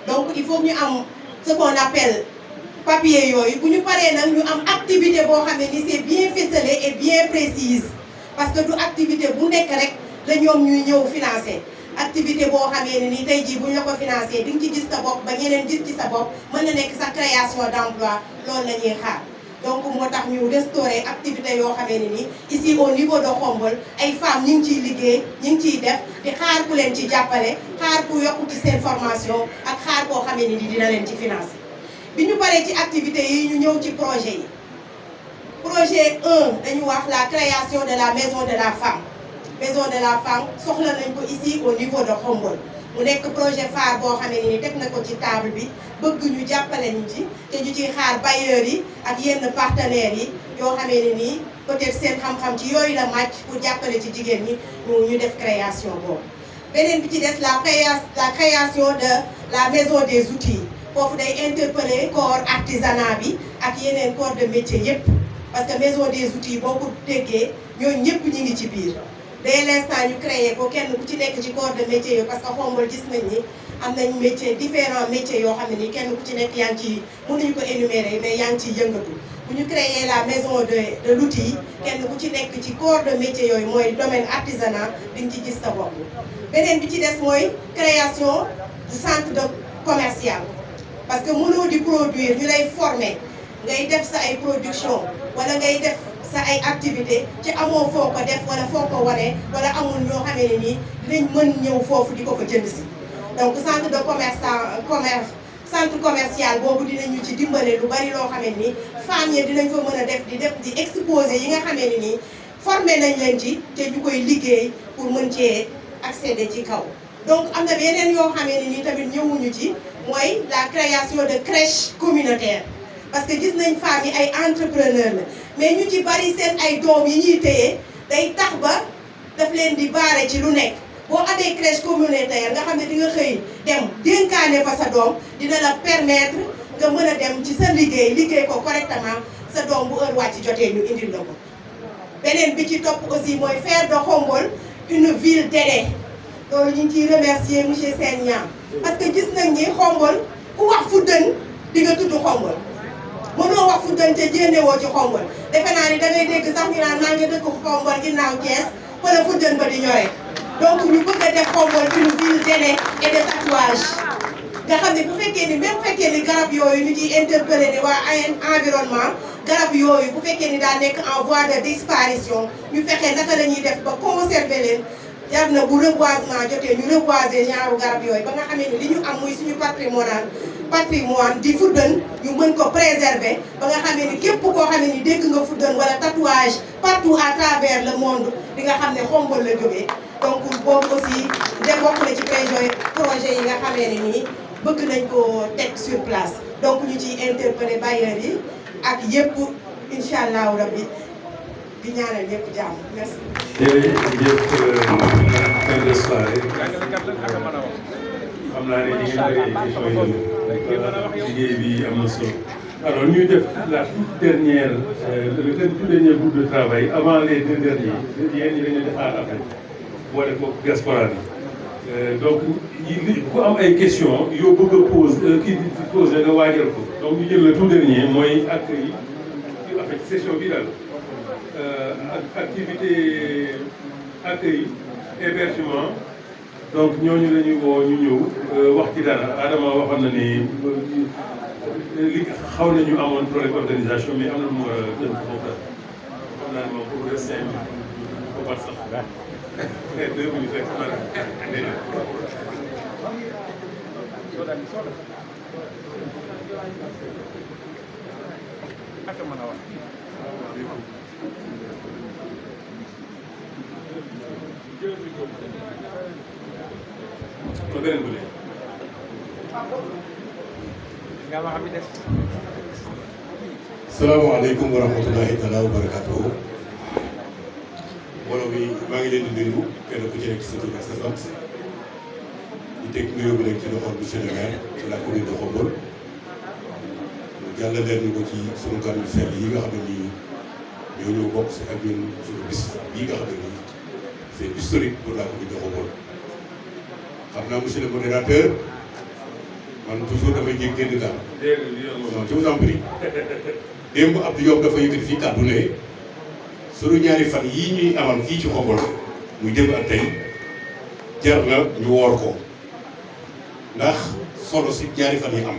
S6: donc il faut ñu am ce qu'on appelle papier yooyu bu ñu paree nag ñu am activité boo xam ne ni c'est bien ficelé et bien précise parce que du activité bu nekk rek la ñoom ñuy ñëw financer activité boo xamee ne ni tey jii bu ñu la ko financer di nga ci gis sa bopp ba ñeneen gis ci sa bopp mën na nekk sa création d'emploi loolu la ñuy xaar donc moo tax ñu restaurer activité yoo xamee ne ni ici au niveau de Khombole ay femmes ñu ngi ciy liggéey ñu ngi ciy def di xaar ku leen ci jàppale xaar ku yokku ci seen formation ak xaar koo xamee ne ni dina leen ci financer. bi ñu paree ci activités yi ñu ñëw ci projet yi projet 1 dañu wax la création de la maison de la femme soxla nañ ko ici au niveau de Khombole mu nekk projet phare boo xamee ni teg na ko ci table bi bëgg ñu jàppale ñu ci te ñu ciy xaar bailleurs yi ak yenn partenaires yi yoo xamee ne nii peut-être seen xam-xam ci yooyu la màcc pour jàppale ci jigéen ñi ñu def création boobu. beneen bi ci des la création de la maison des outils foofu day interpeller corps artisanat bi ak yeneen corps de métier yépp parce que maison des outils boo ko déggee ñooñu ñëpp ñu ngi ci biir. dès l'instant ñu créé ko kenn ku ci nekk ci corps de métier yi parce que Khombole gis nañ ni am nañ métier différents métiers yoo xam ne ni kenn ku ci nekk yaa ngi ci mënuñu ko énumérer mais yaa ngi ciy yëngatu bu ñu créé la maison de l'outil kenn ku ci nekk ci corps de métier yooyu mooy domaine artisanat di nga ci gis sa bopp. beneen bi ci des mooy création du centre de commercial parce que mënoo di produire ñu lay former ngay def sa ay production wala ngay def sa ay activité ci amoo foo ko def wala foo ko wane wala amul ñoo xamee ne nii dinañ mën ñëw foofu di ko fa jënd si donc centre commercial boobu dinañu ci dimbale lu bari loo xamee ni femmes yi dinañ fa mën a def di exposer yi nga xamee ne nii formé nañ leen ci te ñu koy liggéey pour mën cee accéder ci kaw. donc am na yeneen yoo xamee ne nii tamit ñëwuñu ci mooy la création de crèche communautaire parce que gis nañ femmes yi ay entrepreneur la mais ñu ci bari seen ay doom yi ñuy téye day tax ba daf leen di baare ci lu nekk boo amee crèche communautaire nga xam ne di nga xëy dem dénkaane fa sa doom dina la permettre nga mën a dem ci sa liggéey ko correctement sa doom bu heure wàcc jotee ñu indil la ko. beneen bi ci topp aussi mooy faire de Khombole une ville d'aînés loolu ñu ngi ciy remercier monsieur Sène Niang parce que gis nañ ni Khombole ku wax Fouta di nga tudd Khombole. mënoo wax fu dën te jénnewoo ci Khombole defe naa ni da ngay dégg sax ñu naan maa ngi dëkk Khombole ginnaaw Thiès wala fu dën ba di ñoree donc ñu bëgg a def Khombole une ville d'aînés et de tatouage nga xam ne bu fekkee ni même bu fekkee ni garab yooyu ñu ciy interpellé ne waa environnement garab yooyu bu fekkee ni daa nekk en voie de disparition ñu fekkee naka la ñuy def ba conserver leen jar na bu reboisement jotee ñu reboiser genre garab yooyu ba nga xamee ni li ñu am muy suñu patrimoine di fuddën ñu mën ko préserver ba nga xamee ni képp koo xamee ni dégg nga fuddën wala tatouage partout à travers le monde di nga xam ne Xombol la jógee donc boobu aussi de bokk na ci projet yi nga xamee ne nii bëgg nañ ko teg sur place donc ñu ciy interpeller bailleurs yi ak yëpp incha allahu rabbi di ñaanal ñëpp jàmm merci.
S5: jërëjëf fin de soirée xam naa ne di ngeen bëri question yi liggéey bi am na solo alors ñuy def la toute dernière le tout dernier groupe de travail avant les deux derniers yéen ñi dañu defaat après boole ko diaspora bi donc ku am ay questions yoo bëgg a pose kii di posé nga waajal ko donc ñu jël le tout dernier mooy accueil en fait session bi daal activité accueil hébergement donc ñooñu la ñuy woo ñu ñëw wax ci dara Adama waxoon na ni li xaw nañu amoon problème organisation mais am na mu war a tënk foofu xam naa ne moom pour le 5 minutes ko bat sax 2 minutes rek
S7: salaamaaleykum wa rahmatulahi taala wa barakatuhu mbooloo mi maa ngi leen di nuyu kenn ku ci nekk sa tur ak sa sant di teg nuyoo bi nag ci loxo monsieur le maire de la commune de Xombol mu jàllale ñu ko ci sunu gan yu sell yi nga xam ne nii ñoo ñëw bokk si ak ñun suñu bis yi nga xam ne nii c'est historique pour la commune de Xombol xam naa monsieur le modérateur man toujours damay jég génn daal non je vous en prie démb Abdou Diop dafa yëkkati fii kàddu ne sunu ñaari fan yii ñuy amal fii ci Xombol muy démb ak tey jar na ñu woor ko ndax solo si ñaari fan yi am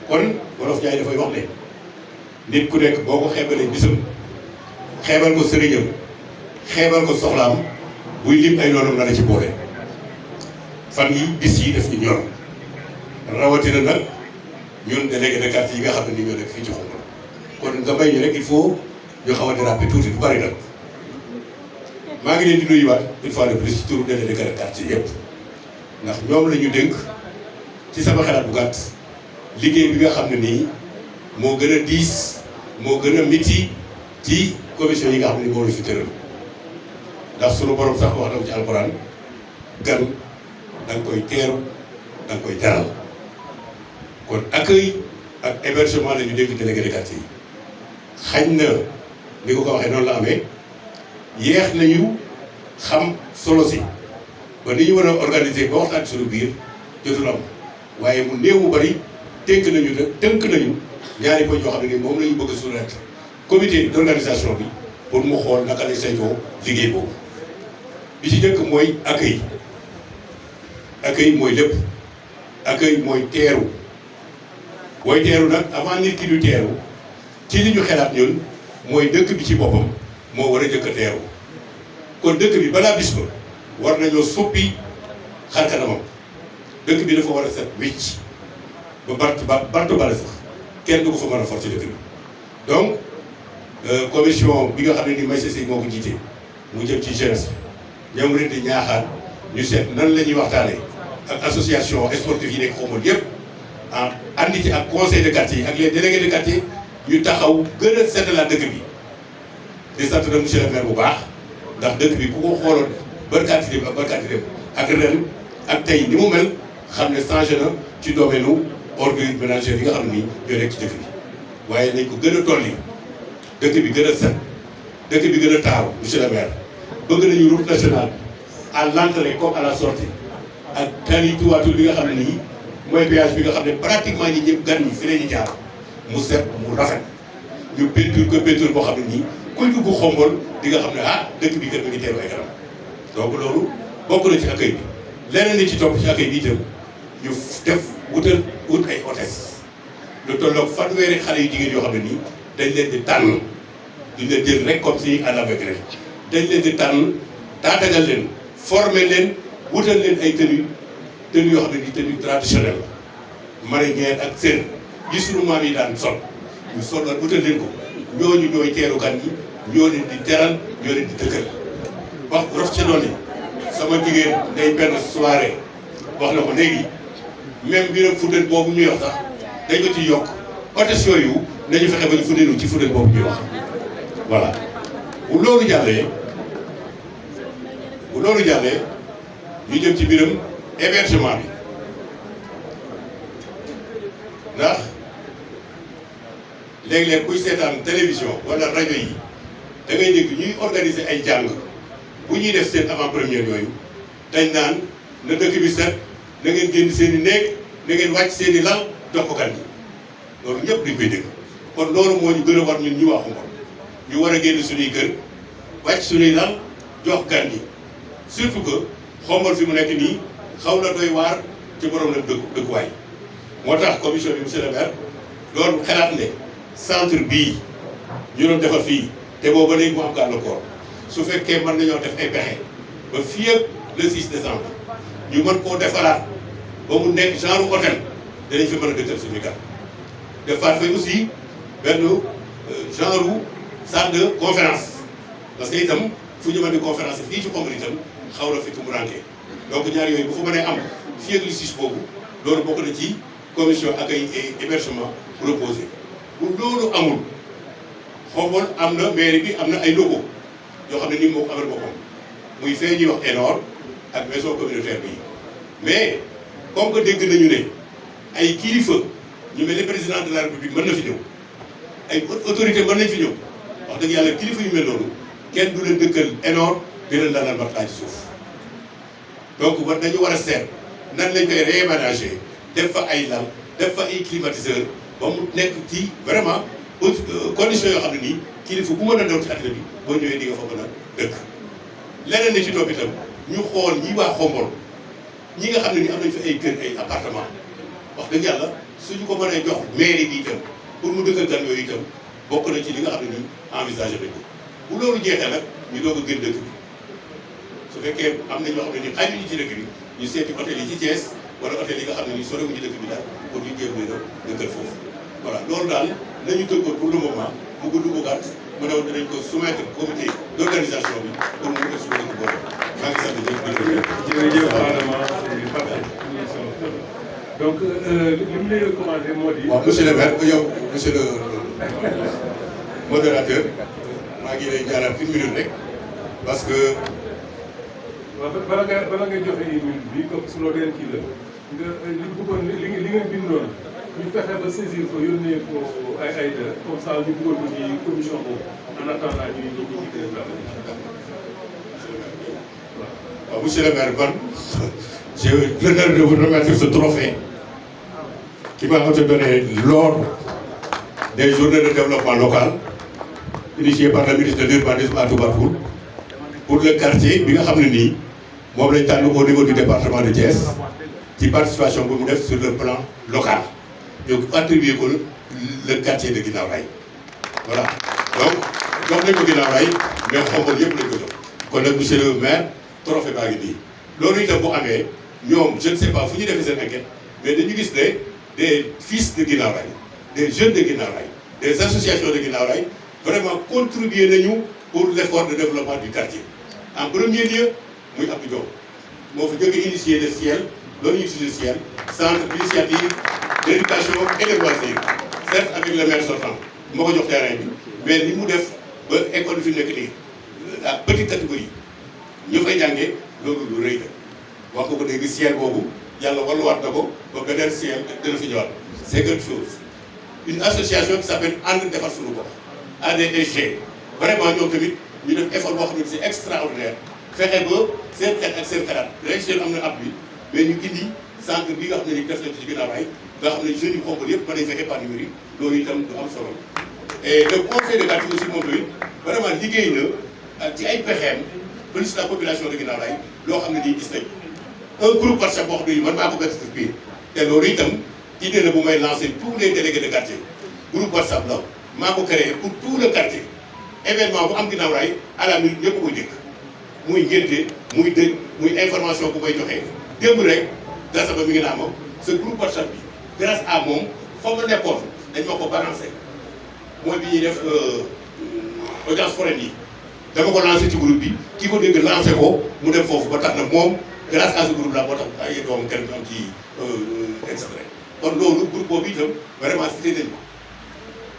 S7: kon wolof Njaay dafay wax ne nit ku nekk boo ko xeebalee bisam xeebal ko sëriñam xeebal ko soxlaam buy lim ay noonam na la ci boole fan yi bis yi def ñu ñor rawatina nag ñun délégué de quartier yi nga xam ne ni ñoo nekk fii ci Xombol kon nga may ñu rek il faut ñu xaw a déraper tuuti du bari nag maa ngi leen di nuyuwaat une fois de plus ci turu délégué de quartier yëpp ndax ñoom la ñu dénk ci sama xalaat bu gàtt liggéey bi nga xam ne nii moo gën a diis moo gën a miti ci commission yi nga xam ne ni moo la fi tëral ndax sunu borom sax wax na ko ci alxuraan gan da nga koy teeru da nga koy teral kon accueil ak hébergement la ñu dégg délégué de quartier yi xañ na ni ko waxee noonu la amee yeex nañu xam solo si ba ni ñu war a organiser ba waxtaan suñu biir jotul am waaye mu néew mu bari tënk nañu ñaari poñ yoo xam ne ni moom la ñu bëgg a soumettre comité d'organisation bi pour mu xool naka lay saytoo liggéey boobu bi ci njëkk mooy accueil mooy lépp accueil mooy teeru booy teeru nag avant nit ki du teeru ci li ñu xelaat ñun mooy dëkk bi ci boppam moo war a jëkk a teeru kon dëkk bi balaa bis ba war nañoo suppi xar kanamam dëkk bi dafa war a set wicc ba bartu bale sax kenn du ko fa mën a for ci dëkk bi donc commission bi nga xam ne ni may sesi moo ko jiite mu jëm ci jeunesse bi ñoom leen di ñaaxaat ñu seet nan la ñuy waxtaanee ak association sportive yi nekk Xombol yëpp ah andi ci ak conseil de quartier yi ak les délégués de quartier ñu taxaw gën a seetalaat dëkk bi di sant na monsieur le maire bu baax ndax dëkk bi ku ko xooloon barkaati dem ak ren ak tey ni mu mel xam ne changé na ci domaine u ordures ménagères yi nga xam ne nii ñoo nekk ci dëkk bi waaye nañ ko gën a tolli dëkk bi gën a set dëkk bi gën a taaru monsieur le maire bëgg nañu route nationale à l'entrée comme à la sortie ak tali tuwaatul bi nga xam ne nii mooy péage bi nga xam ne pratiquement ñi ñëpp gan ñi fi la ñu jaar mu set mu rafet ñu peinture ko peinture boo xam ne nii kuy dugg Xombol di nga xam ne ah dëkk bi kat mi ngi teeru ay kanam donc loolu bokk na ci accueil bi leneen li ci topp ci accueil bi itam ñu def wut ay hôtesse lu tolloog fanweeri xale yu jigéen yoo xam ne nii dañ leen di tànn duñ leen jël rek comme si à l'aveugle dañ leen di tànn taatagal leen former leen wutal leen ay tenue yoo xam ne nii tenue traditionnelle marinière ak seen gi sunu maam yi daan sol ñu solal wutal leen ko ñooñu ñooy teeru gan yi ñoo leen di teral ñoo leen di dëkkal wax rof ca doon sama jigéen day benn soirée wax na ko léegi même mbiram fuddeen boobu ñuy wax sax dañ ko ci yokk hôtesse yooyu nañu fexe ba ñu fuddeenu ci fuddeen boobu ñuy wax voilà bu loolu jàllee ñu jëm ci mbiram hébergement bi ndax léeg-léeg kuy seetaan télévision wala rajo yi da ngay dégg ñuy organiser ay jàng bu ñuy def seen avant première yooyu dañ naan na dëkk bi set na ngeen génn seen i néeg na ngeen wàcc seen i lal jox ko gan yi loolu ñëpp dañ koy dégg kon loolu moo ñu gën a war ñun ñu waxu ngoon ñu war a génn suñuy kër wàcc suñuy lal jox gan yi surtout que Xombol fi mu nekk nii xaw na doy waar ci borom la dëkkuwaay moo tax commission bi monsieur le maire doon xalaat ne centre bii ñu doon defar fii te boobu ba léegi mu am gàllankoor su fekkee mën nañoo def ay pexe ba fii ak le 6 décembre ñu mën koo defaraat ba mu nekk genre hôtel danañ fi mën a dëkkal suñu gan defaat fa aussi benn genre salle de conférence parce que itam fu ñu mën di conférence fii ci Xombol itam xaw na fi mu ranke donc ñaar yooyu bu fa mënee am fii ak le 6 boobu loolu bokk na ci commission accueil et hébergement proposé bu loolu amul Xombol am na mairie bi am na ay locaux yoo xam ne nii moo ko amal boppam muy fee ñuy wax ENOR ak maison communautaire bi mais comme que dégg nañu ne ay kilifa ñu mel ne président de la république mën na fi ñëw ay autorité mën nañ fi ñëw wax dëgg yàlla kilifa yu mel noonu kenn du leen dëkkal ENOR di leen dalal matelas ci suuf donc dañu war a seet nan lañ koy réaménager def fa ay lal def fa ay climatiseur ba mu nekk ci vraiment conditions yoo xam ne nii kilifa bu mën a daw ci àddina bi boo ñëwee di nga fa mën a dëkk leneen ni ci topp itam ñu xool ñi waa Xombol ñi nga xam ne ni am nañ fi ay kër ay appartement wax dëgg yàlla suñu ko mënee jox mairie bi itam pour mu dëkkal gan yooyu itam bokk na ci li nga xam ne nii envisagé nañ ko bu loolu jeexee nag ñu doog a gën dëkk bi su fekkee am na ñoo xam ne ni xajuñu ci dëkk bi ñu seeti hôtel yi ci Thiès wala hôtel yi nga xam ne ni sorewuñu dëkk bi daal pour ñu jéem leen a dëkkal foofu voilà loolu daal nañu tënkoon pour le moment mu gudd mu gàtt mu newoon dinañ ko soumettre comité d' organisation bi pour mu def suñu dëkk boobu maa ngi sant ñëpp.
S5: jërëjëf Adama c'est parfait. donc li mu lay recommandé moo di.
S7: waaw monsieur le maire yow monsieur le modérateur maa ngi lay ñaanal une minute rek parce que.
S5: waaw bala nga joxe une minute bi comme su loolu kii la nga li bëggoon li nga bindoon ñu fexe ba saisir ko yónnee ko ay comme ça ñu bëggoon ko ci commission boobu en attendant ñu ci
S7: waaw monsieur le maire man j'ai l'honneur de vous remettre ce trophée qui m'a été donné lors des journées de développement local initiées par le ministre de l'urbanisme à Toubacouta pour le quartier bi nga xam ne nii moom lañ tànn au niveau du département de Thiès ci participation bu mu def sur le plan local donc attribué ko le quartier de Guinaw Rail voilà donc jox nañ ko Guinaw Rail mais Xombol yëpp lañ ko jox kon nag monsieur le maire trophée baa ngi nii loolu itam bu amee ñoom je ne sais pas fu ñu defee seen enquête mais dañu gis ne des fils de Guinaw Rail des jeunes de Guinaw Rail des associations de Guinaw Rail vraiment contribué nañu pour l'effort de développement du quartier en premier lieu muy Abdou Diop moo fa jóge initié le ciel loolu ñu tuddee ciel centre d'initiative d'éducation et de loisirs certes avec le maire sortant moo ko jox terrain bi mais ni mu def ba école bi fi nekk nii la petite catégorie ñu fay jàngee loolu lu rëy la wax nga ko dégg ciel boobu yàlla walluwaat na ko ba beneen ciel dana fi ñëwaat c'est quelque chose une association qui s'appelle ànd defar suñu gox ADSG vraiment ñoom tamit ñu def effort boo xam ne c'est extraordinaire fexe ba seen xel ak seen xalaat région am na appui mais ñu indi centre bi nga xam ne ni def nañ ci Guinaw Rail nga xam ne jeunes yi Xombol yëpp mën nañ fexe par numérique loolu itam du am solo et le conseil de quartier aussi moom tamit vraiment liggéey na ci ay pexeem plus la population de Guinaw Rail loo xam ne nii gis nañ un groupe WhatsApp boo xam ne man maa ko mettre biir te loolu itam idée la bu may lancer tous les délégués de quartier groupe WhatsApp la maa ko créé pour tout le quartier événement bu am ginnaaw raay à la minute ñëpp koy dégg muy ngénte muy dëj muy information bu may joxee démb rek Gassama mi ngi naa moom ce groupe WhatsApp bi grâce à moom foofu la nekkoon dañ ma ko balancé mooy bi ñuy def audience foraine yi dama ko lancé ci groupe bi ki ko dégg lancé ko mu dem foofu ba tax na moom grâce à ce groupe là moo tax ay doom kenn am ci extrait kon loolu groupe boobu itam vraiment cité nañ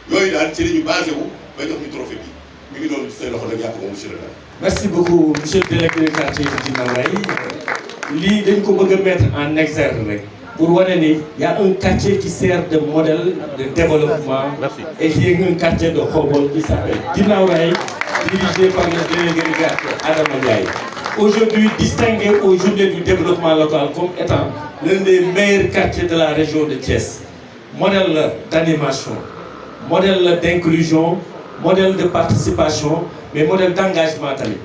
S7: ko yooyu daal ci la ñu basé wu ba jox ñu trophée bi mi ngi doon ci say loxo nag yàq moom monsieur le maire.
S8: merci beaucoup monsieur le délégué de quartier de Guinaw Rails lii dañ ko bëgg a mettre en exergue rek pour wane ni y a un quartier qui sert de modèle de développement. Merci. Et qui est un quartier de Khombole qui s'appelle Guinaw Rails, dirigé par le délégué de quartier Adama Ndiaye. Aujourd'hui distingué aux journées du développement local comme étant l'un des meilleurs quartiers de la région de Thiès. Modèle d'animation, modèle d'inclusion, modèle de participation, mais modèle d'engagement tamit.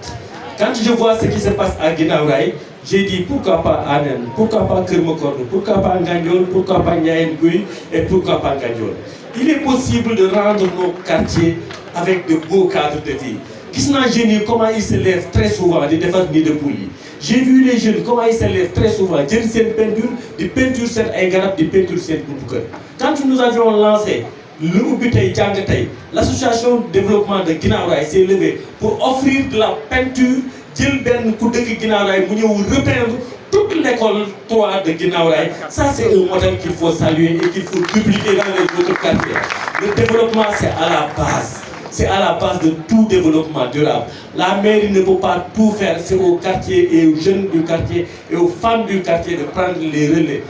S8: Quand je vois ce qui se passe à Guinaw Rails, j'ai dit pourquoi pas Anen, pourquoi pas Keur Makodou, pourquoi pas Ngandiol, pourquoi pas Ndiayène Gouye et pourquoi pas Ngandiol. Il est possible de rendre nos quartiers avec de beaux cadres de vie. Gis naa jeunes yi comment ils se lèvent très souvent di defar nid de poule yi. J'ai vu les jeunes comment ils se lèvent très souvent jël seen peinture di peinture seen ay garab di peinture seen buntu kër. Quand nous avions lancé lu ubbi tey jàng tey l'association de développement de Guinaw Rails s'est levée pour offrir de la peinture jël benn ku dëkk Guinaw Rails mu ñëw repeindre toute l'école 3 de Guinaw Rails. Ça c'est un modèle qu'il faut saluer et qu'il faut dupliquer dans les autres quartiers. Le développement c'est à la base. C'est à la base de tout développement durable. La mairie ne peut pas tout faire. C'est aux quartiers et aux jeunes du quartier et aux femmes du quartier de prendre les relais.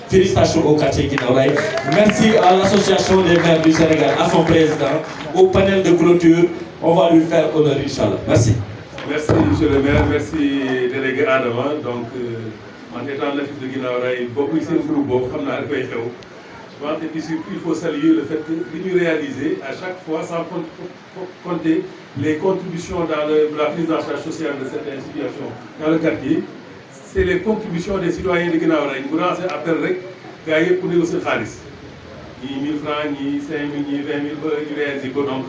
S8: Félicitations au quartier Guinaw Rails. Merci à l'association des maires du Sénégal, à son président, au panel de clôture. On va lui faire honneur, Inch'Allah. Merci.
S5: Merci, monsieur le maire. Merci, délégué Adama. Donc, en étant natif de Guinaw Rails, beaucoup ici, un groupe, je pense qu'il faut saluer le fait que nous réaliser à chaque fois, sans compter les contributions dans la prise en charge sociale de certaines situations dans le quartier. C'est les contributions des citoyens de Guinaw Rails. Nous avons appelé les pour négocier le khalis. Ni 1000 francs, ni 5 000, ni 20 000, nous réalisons donc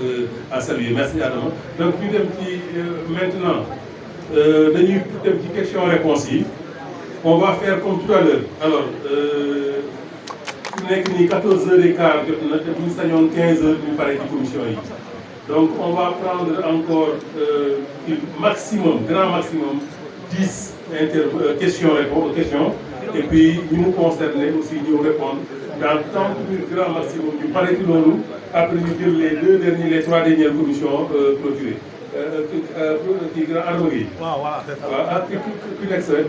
S5: à saluer. Merci Adam. Donc, maintenant, une petite question-réponse. On va faire comme tout à l'heure. Alors, il n'est que 14h15, nous sommes 15h pour parler de commission. Donc on va prendre encore maximum, grand maximum, 10 questions-réponses, et puis nous concerner aussi, nous répondre dans 30 minutes, grand maximum, nous parler de nous, après nous dire les 3 dernières commissions clôturées. Adama Gueye. Voilà, c'est ça. Qui nekk sa wet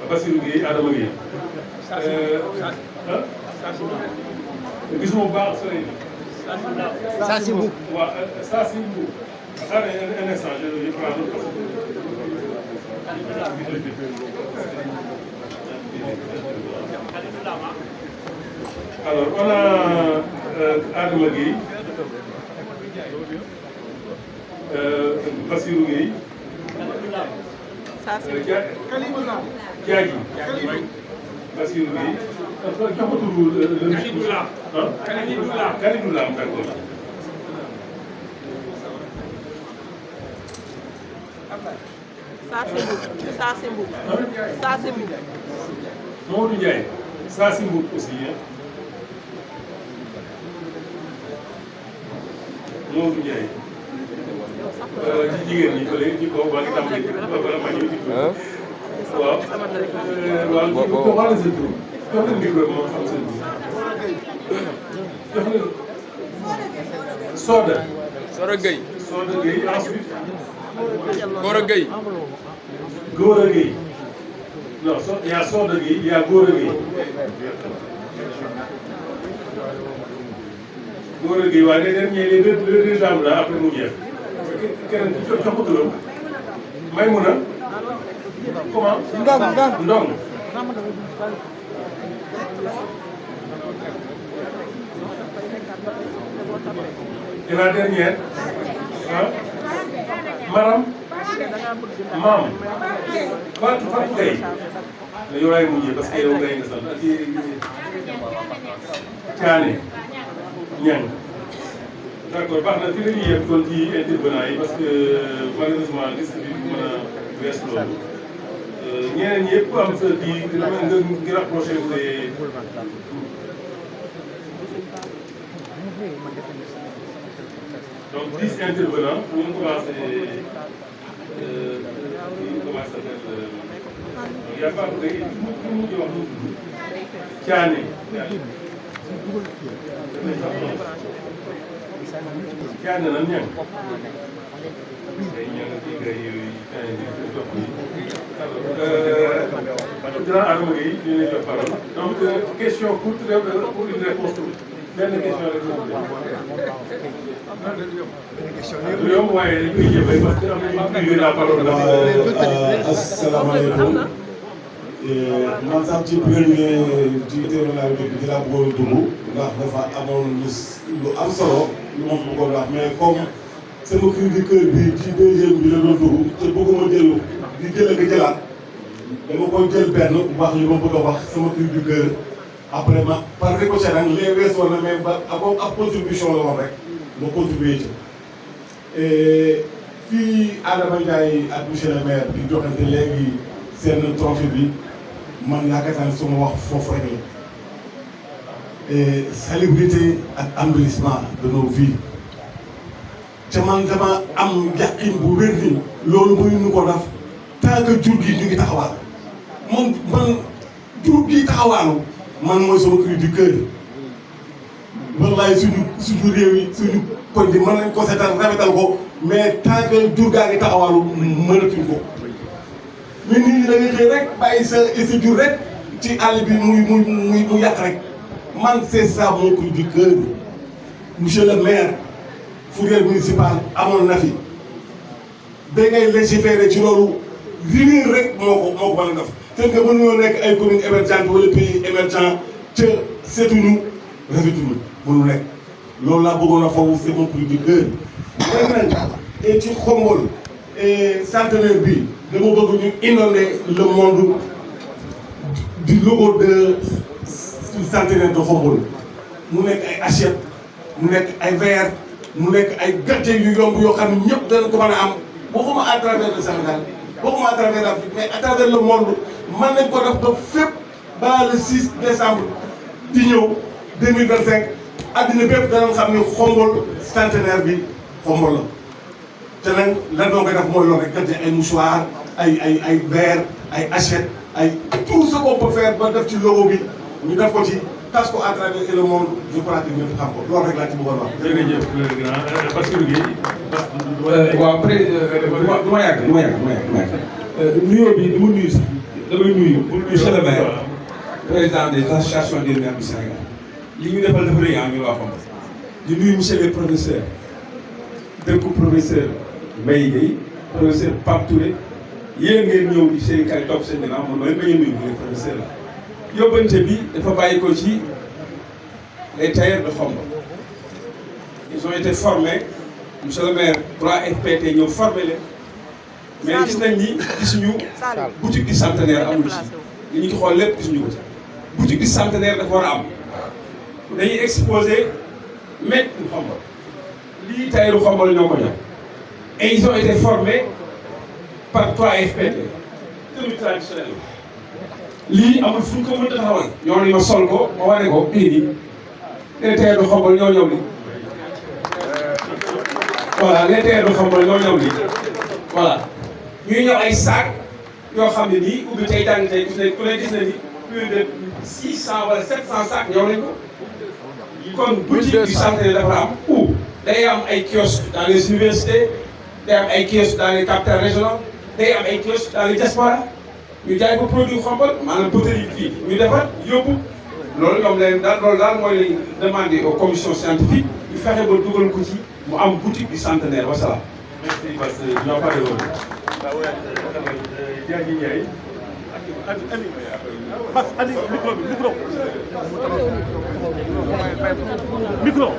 S5: Bassirou Gueye Adama Gueye. gisuma bu baax sori na. Saa si mbuub. waaw saa si mbuub. Un instant, je prends alors on a Adama Gueye. Bassirou Gueye. Diadji. Bassirou Gueye. Kalidou Lam, d'accord.
S9: Saa si Mboub.
S5: Mamadou Ndiaye. Saa si Mboub aussi. Mamadou Ndiaye. ci jigéen ñi fële ci kaw wala tàmbali wala ma ñëw ci tur. waaw waaw boo xoolee seen tur jox leen micro bi moom xam seen tur jox leen Soda.
S10: Soda Gueye.
S5: Soda Gueye ensuite.
S10: Gora Gueye.
S5: Gora Gueye. non il y a Soda Gueye il y a Gora Gueye. Gora Gueye waaye les derniers les deux dames là après mu jeex. keneen ci jox ko turam Maymuna comment Ndong et la dernière Maram maam Fatou Fatou Gueye yow laay mujjee parce que yow ngay nga sant ak Thiané Niang d'accord baax na fi la ñuy yem kon ci intervenant yi parce que malheureusement liste bi mën a wees loolu ñeneen ñi yëpp am sa di nga rapproché wu donc 10 intervenants ñu ngi commencé il y a pas de Thiané Thiané nan Niang grand Adama Gueye ñu lay jox parole donc question courte pour une réponse courte benn question rek la yomb waaye dañ koy jëfee parce que am nañu la parole la.
S7: asalaamaaleykum man sax ci premier ci terminal bi di la bëggoon dugg ndax dafa amoon lu am solo lu ma fi bëggoon wax mais comme sama cri du cœur bi ci deuxième bi la doon dugg te bëgguma jël di jël ak jëlaat dama koy jël benn wax li ma bëgg a wax sama cri du cœur après ma par ricochet nag les weesoon na mais ba ab contribution la woon rek ma contribuer ci fii Adama Ndiaye ak monsieur le maire di joxante léegi seen trophée bi man yaakaar naa ne su ma wax foofu rek la salubrité ak embellissement de nos vies te man dama am yaqin bu wér ni loolu muy nu ko def tant que jur gi ñu ngi taxawaal man jur gi taxawaalu man mooy sama cri du cœur wallaay suñu réew yi suñu koñ bi mën nañ ko seetal rafetal ko mais tant que jur gaa ngi taxawaalu mënatuñ ko mais nit ñi da ngay xëy rek bàyyi sa jur rek ci àll bi muy yàq rek man c'est ça mon cri du cœur monsieur le maire fourrière municipal amoon na fi da ngay légiférer ci loolu rigueur rek moo ko mën a def te nga mënuñoo nekk ay communes émergentes wala pays émergent ca seetuñu rafetuñu mënu nekk loolu laa bëggoon a foofu c'est mon cri du cœur. maintenant et ci Khombole centenaire bi dama bëgg ñu inonder le monde du logo de centenaire de Khombole mu nekk ay assiette mu nekk ay verre mu nekk ay gâteaux yu yomb yoo xam ne ñëpp danañ ko mën a am waxuma à travers le Sénégal waxuma à travers l'Afrique mais à travers le monde mën nañ ko def ba fépp ba le 6 décembre di ñëw 2025 addina bépp danañ xam ni Khombole centenaire bi Khombole la te nag lan doo koy def mooy loolu rek gâteau ay mouchoir ay verre ay assiette ay tout ce qu'on peut faire ba def ci logo bi ñu def ko ci tas ko à travers le monde je crois que ñëpp xam ko loolu rek laa ci bëggoon wax.
S5: jërëjëf grand Bassirou Gueye.
S11: waaw après du ma yàgg nuyoo bi du ma nuyu sax damay nuyu monsieur le maire président des associations des maires du Sénégal li ñu defal dafa rëy ñu waa Khombole di nuyu monsieur le professeur dëkku professeur Mbaye Gueye professeur Pape Touré yéen ngeen ñëw di seen kay topp seen ginnaaw man mooy bañ a nuyu les professeurs la yóbbante bi dafa bàyyi ko ci les tailleurs de Khombole ils ont été formés monsieur le maire 3FPT ñëw formé leen mais gis nañ ni gisuñu boutique du centenaire amul ci li ñu ci xool lépp gisuñu ko ci boutique du centenaire dafa war a am dañuy exposé made in Khombole lii tailleur Khombole ñoo ko ñëw et ils ont été formés par 3FPT tenue traditionnelle lii amul fu ñu ko mën a taxawal ñoo ne ma sol ko ma wane ko bii nii les tailleurs de Khombole ñoo ñëw lii voilà les tailleurs de Khombole ñoo ñëw lii voilà ñuy ñëw ay sac yoo xam ne nii ubbi tey jàng tey gis nañ ku ne gis na ni plus de 600 wala 700 sac ñëw nañ ko kon boutique du centenaire dafa am ou day am ay kiosques dans les universités day am ay kiosques dans les capitales régionales day am ay kiosques dans les diaspora ñu jaay ko produit Khombole maanaam poterie fii ñu defar yóbbu loolu ñoom leen daal loolu daal mooy lañ demander aux commissions scientifiques ñu fexe ba dugal ko ci mu am boutique du centenaire wasalaam.
S5: merci parce que ñoo pare woon. Diadji Ndiaye.
S12: Bas andi micro bi micro.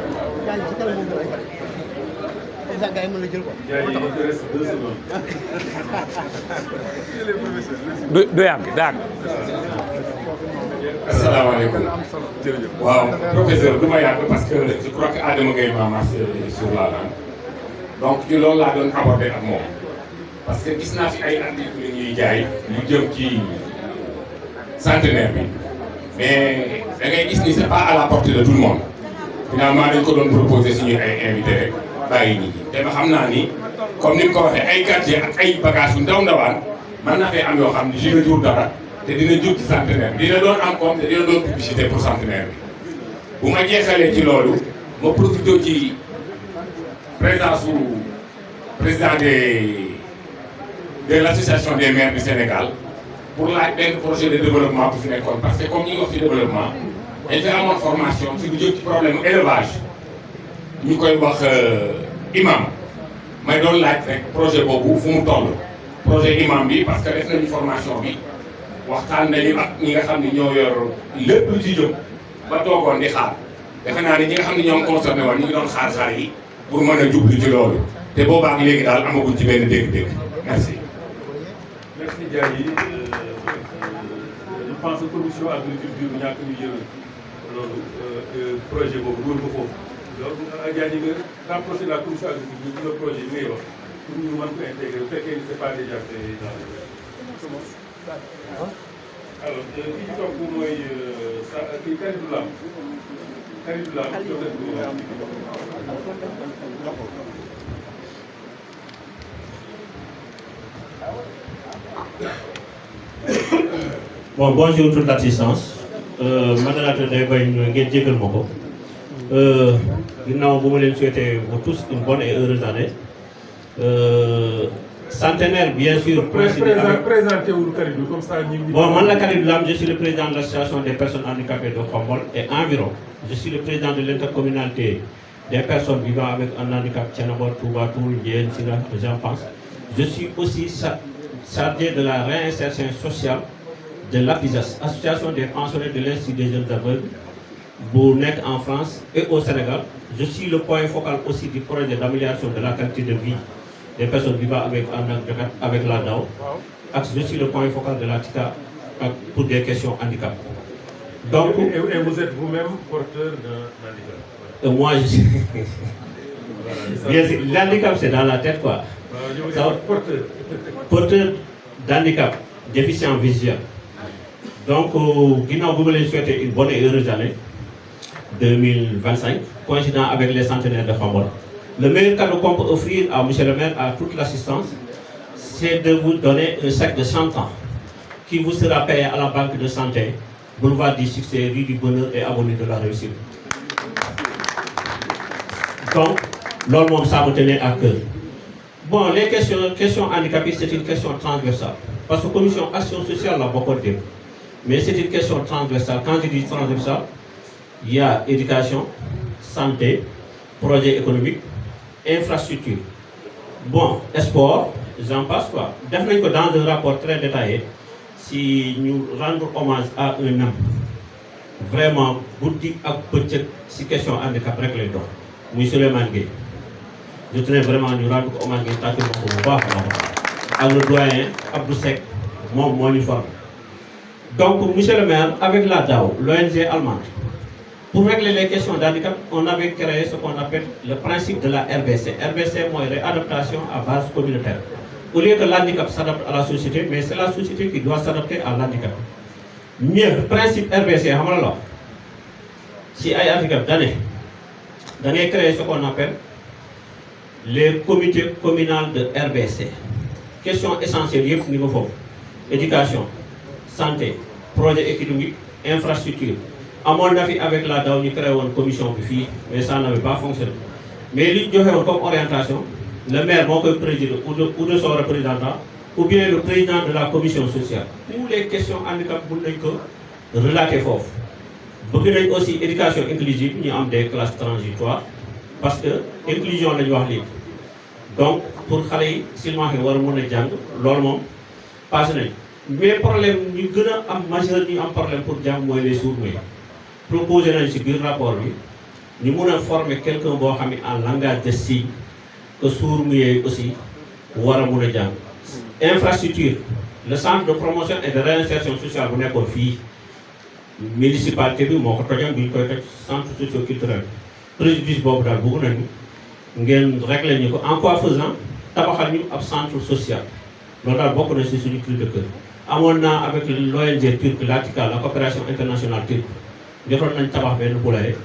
S12: ça gars yi mën la jël quoi.
S5: il te reste 2 secondes.
S10: du yàgg daag.
S3: asalaamaaleykum. waaw professeur du ma yàgg parce que je crois que Adama Gueye m'a marché sur la langue donc ci loolu laa doon aborder ak moom parce que gis naa fi ay articles yu ñuy jaay yu jëm ci centenaire bi mais da ngay gis ni c'est pas à la portée de tout le monde finalement dañ ko doon proposer suñuy ay invité rek bàyyi nit ñi te ma xam naa ni comme ni mu ko waxee ay gadget ak ay bagages yu ndaw ndawaan mën na fee am yoo xam ni je ne dara te dina jóg ci centenaire bi dina doon am comme te dina doon publicité pour centenaire bi bu ma jeexalee ci loolu ma profité ci présence su président de l'association des maires du Sénégal pour laaj benn projet de développement bu fi nekkoon parce que comme ñu ngi wax ci développement dañ fi amoon formation ci lu jëm ci problème élevage ñu koy wax imam may doon laaj rek projet boobu fu mu toll projet imam bi parce que def nañu formation bi waxtaan nañu ak ñi nga xam ne ñoo yor lépp lu ci jëm ba toogoon di xaar defe naa ne ñi nga xam ne ñoom concerné woon ñu ngi doon xaar yi pour mën a jublu ci loolu te boobaak léegi daal amaguñ ci benn dégg-dégg merci.
S5: merci Diaye je pense que commission agriculture bu ñàkk ñu jël loolu projet boobu dugal ko foofu loolu Diaye nga rapproché la commission agriculture pour le projet bi ngay wax pour ñu mën ko intégrer bu fekkee ni c'est pas déjà fait dans le. alors ki ci topp mooy sa kii Kalidou Lam Kalidou Lam
S13: bon bonjour toute l'assistance modérateur day bay ngeen jégal ma ko ginnaaw bu ma leen souhaiter vous tous une bonne et heureuse année centenaire bien sûr.
S5: Présentez-vous Kalidou comme ça.
S13: Bon, moi la Kalidou Lam, je suis le président de l'association des personnes handicapées de Khombol et environ. Je suis le président de l'intercommunalité des personnes vivant avec un handicap Thiénaba, Touba, Toul, Ndiéyène, Sira, j'en pense. Je suis aussi chargé de la réinsertion sociale de l'APISAS, Association des pensionnaires de l'Institut des jeunes aveugles, Bournek en France et au Sénégal. Je suis le point focal aussi du projet d'amélioration de la qualité de vie des personnes vivant avec la DAO. Je suis le point focal de la TICA pour des questions handicap. Donc,
S5: et vous êtes vous-même porteur d'un handicap?
S13: Moi, je suis... Bien sûr, l'handicap, c'est dans la tête, quoi. Porteur d'handicap, déficient visuel. Donc, Guinée-Bissau vous voulez souhaiter une bonne et heureuse année 2025, coïncidant avec les centenaires de Khombol. Le meilleur cadeau qu'on peut offrir à M. le maire, à toute l'assistance, c'est de vous donner un chèque de 100 ans qui vous sera payé à la banque de santé, boulevard du succès, rue du bonheur et avenue de la réussite. Donc, l'homme, ça me tenait à cœur. Bon, les questions handicapées, c'est une question transversale. Parce que la commission action sociale l'a beaucoup dit. Mais c'est une question transversale. Quand je dis transversale, il y a éducation, santé, projet économique, infrastructure. Bon, sport, j'en passe quoi. Définitivement, dans un rapport très détaillé, si nous rendons hommage à un homme, vraiment, boutique à petite, si question handicap réglé, M. Souleymane Gueye. Je tenais vraiment à nous rendre hommage à le doyen Abdou Sek, mon uniforme. Donc, monsieur le maire, avec la DAO, l'ONG allemande, pour régler les questions d'handicap, on avait créé ce qu'on appelle le principe de la RBC. RBC, moi, réadaptation à base communautaire. Au lieu que l'handicap s'adapte à la société, mais c'est la société qui doit s'adapter à l'handicap. Mieux, principe RBC, si il y a un handicap d'année, on a créé ce qu'on appelle les comités communaux de RBC. Questions essentielles, niveau fort. Éducation, santé, projet économique, infrastructure. À mon avis, avec la DAO, nous créons une commission de filles, mais ça n'avait pas fonctionné. Mais lui, comme orientation, le maire, mon président, ou de son représentant, ou bien le président de la commission sociale. Pour les questions handicap, vous n'avez que relater fort. Vous avez aussi éducation inclusive, nous avons des classes transitoires, parce que l'inclusion est libre. Donc, pour les s'ils manquent, ils vont passer. Mais le problème, nous avons un majeur problème pour les sourds. Proposer dans ce rapport, nous avons formé quelqu'un en langage de signes, que sourds muets aussi war a mun a jàng. Infrastructure le centre de promotion et de réinsertion sociale bu nekkoon fii municipalité bi moo ko tojoon bi ñu koy toj centre socio-culturel préjudice boobu daal bëgg nañu ngeen régler ñu ko en quoi faisant tabaxal ñu ab centre social loolu daal bokk na si suñu cri de cœur. amoon naa avec l'ONG turque Latika la coopération internationale turque jotoon nañ tabax benn poulailler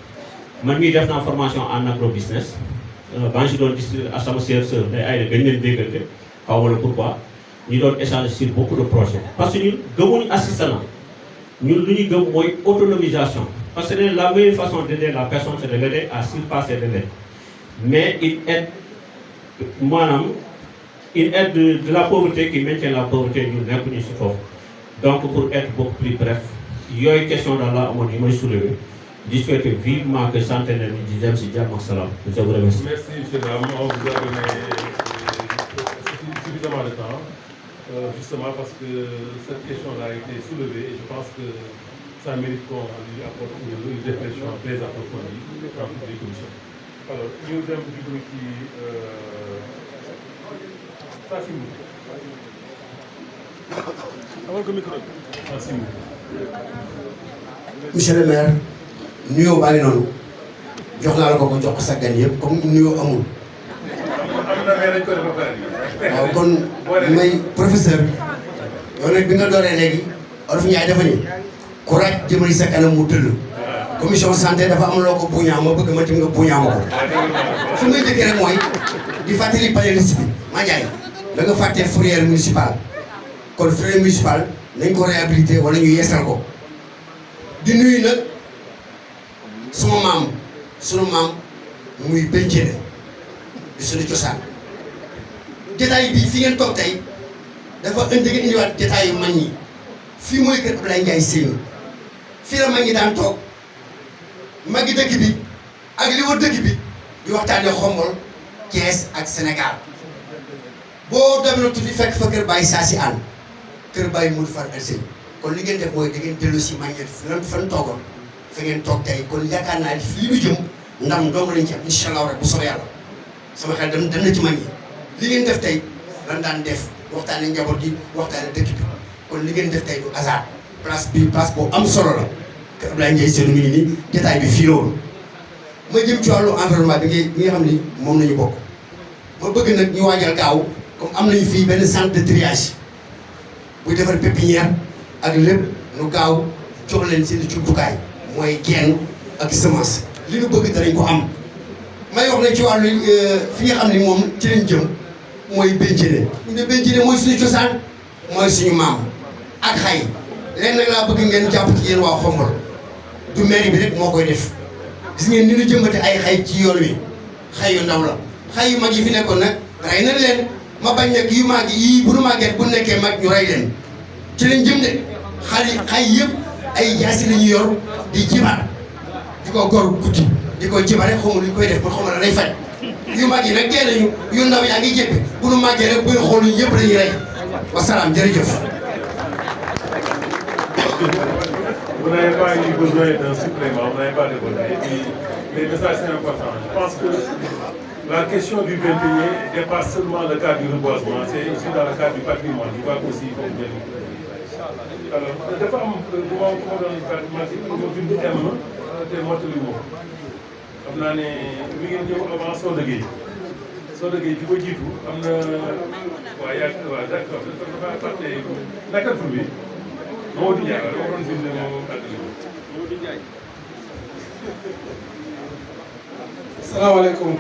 S13: man mii def naa formation en agro business ba ngi si doon distribuer à sama sœur day ay na dañ leen déggante xaw ma la pourquoi ñu doon échanger sur beaucoup de projets parce que ñun gëmuñu assistanat ñun lu ñu gëm mooy autonomisation parce que la meilleure façon d'aider la personne c'est de l'aider à surpasser de l'aide mais une aide maanaam une aide de la pauvreté qui maintient la pauvreté ñun nekkuñu si foofu donc pour être beaucoup plus bref yooyu question daal la amoon yi may soulever di souhaiter vivement que centenaire bi di dem si jàmm ak salaam. Je vous remercie.
S1: Merci monsieur Dame, on vous a donné suffisamment de temps justement parce que cette question-là a été soulevée et je pense que ça mérite qu'on lui apporte une réflexion très approfondie dans toutes les commissions. Alors ñu dem jublu ci Fasimou. Amal ko micro. Fasimou.
S12: Monsieur le maire nuyoo baa ngi noonu jox naa la ko jox ko sa gan yëpp comme nuyoo amul. waaw kon may professeur yow nag bi nga dooree léegi Olof Ndiaye dafa ni ku raaj jëmali sa kanam mu tëll. commission santé dafa am loo ko buñaa ma bëgg ma tim nga buñaa ma ko. fi ngay jëkkee rek mooy di fàttali panéliste bi maa Ndiaye da nga fàtte fourrière municipale kon fourrière municipale nañ ko réhabilité wala ñu yeesal ko. di nuyu nag sunu maam muy Bénthiene di suñu cosaan détail bi fi ngeen toog tey dafa indiwaat détail yu mag ñi fii mooy kër Abdoulaye Ndiaye Séni fii la mag ñi daan toog magi dëkk bi ak li wër dëkk bi di waxtaanee Xombol Thiès ak Sénégal boo dem na tuuti fekk fa kër Baye Sassi Anne kër Baye Moudou Far Elsey kon li ngeen def mooy da ngeen dellu si mag ñi fan toogoon fa ngeen toog tey kon yaakaar naa fi li ñu jëm ndam dong lañ ci am incha allah rek bu soobee yàlla sama xel dem na ci mag ñi li ngeen def tey lan daan def waxtaanee njaboot gi waxtaanee dëkk bi kon li ngeen def tey du hasard place boobu am solo la kër Abdoulaye Ndiaye Séni mi ngi nii détail bi fii la woon ma jëm ci wàllu environnement bi nga xam ni moom nañu bokk ma bëgg nag ñu waajal gaaw comme am nañu fii benn centre de triage buy defar pépinière ak lépp nu gaaw jox leen seen jumtukaay mooy genn ak semence li nu bëgg danañ ko am may wax ne ci wàllu fi nga xam ni moom ci lañ jëm mooy Bénthiene ñu ne Bénthiene mooy suñu cosaan mooy suñu maam ak xay leen nag laa bëgg ngeen jàpp ci yéen waa Xombol du mairie bi rek moo koy def gis ngeen ni ñu jëmbate ay xay ci yoon wi xay yu ndaw la xay yu mag yi fi nekkoon nag rey nañ leen ma bañ nag yu mag yi bu nu màgget bu nekkee mag ñu rey leen ci lañ jëm de xay yëpp ay jaasi la ñu yor di jibar di ko gor guddi di ko jibare xawma lu ñu koy def ba xawma la day faj yu mag yi nag dee nañu yu ndaw yaa ngi jëppe bu nu màggee rek bu ñu xool ñëpp dañuy rey wasalaam jërëjëf.
S1: Vous n'avez pas eu besoin d'un supplément, vous n'avez pas développé. Et puis, les messages c'est important. Je pense que la question du Bénthiene dépasse seulement le cadre du reboisement, c'est aussi dans le cadre du patrimoine. Je crois qu'aussi il faut bien le faire. Alors, dafa am bu ma doon pratiquement ma bind M te mottali moom xam naa ne mi ngeen ñëw avant Soda Gueye ki ko jiitu am na waaw d'accord dafa fàtte naka tur bi Mamadou Ndiaye waaw dama doon bind moom fàttali Mamadou Ndiaye.
S14: Salaamaaleykum.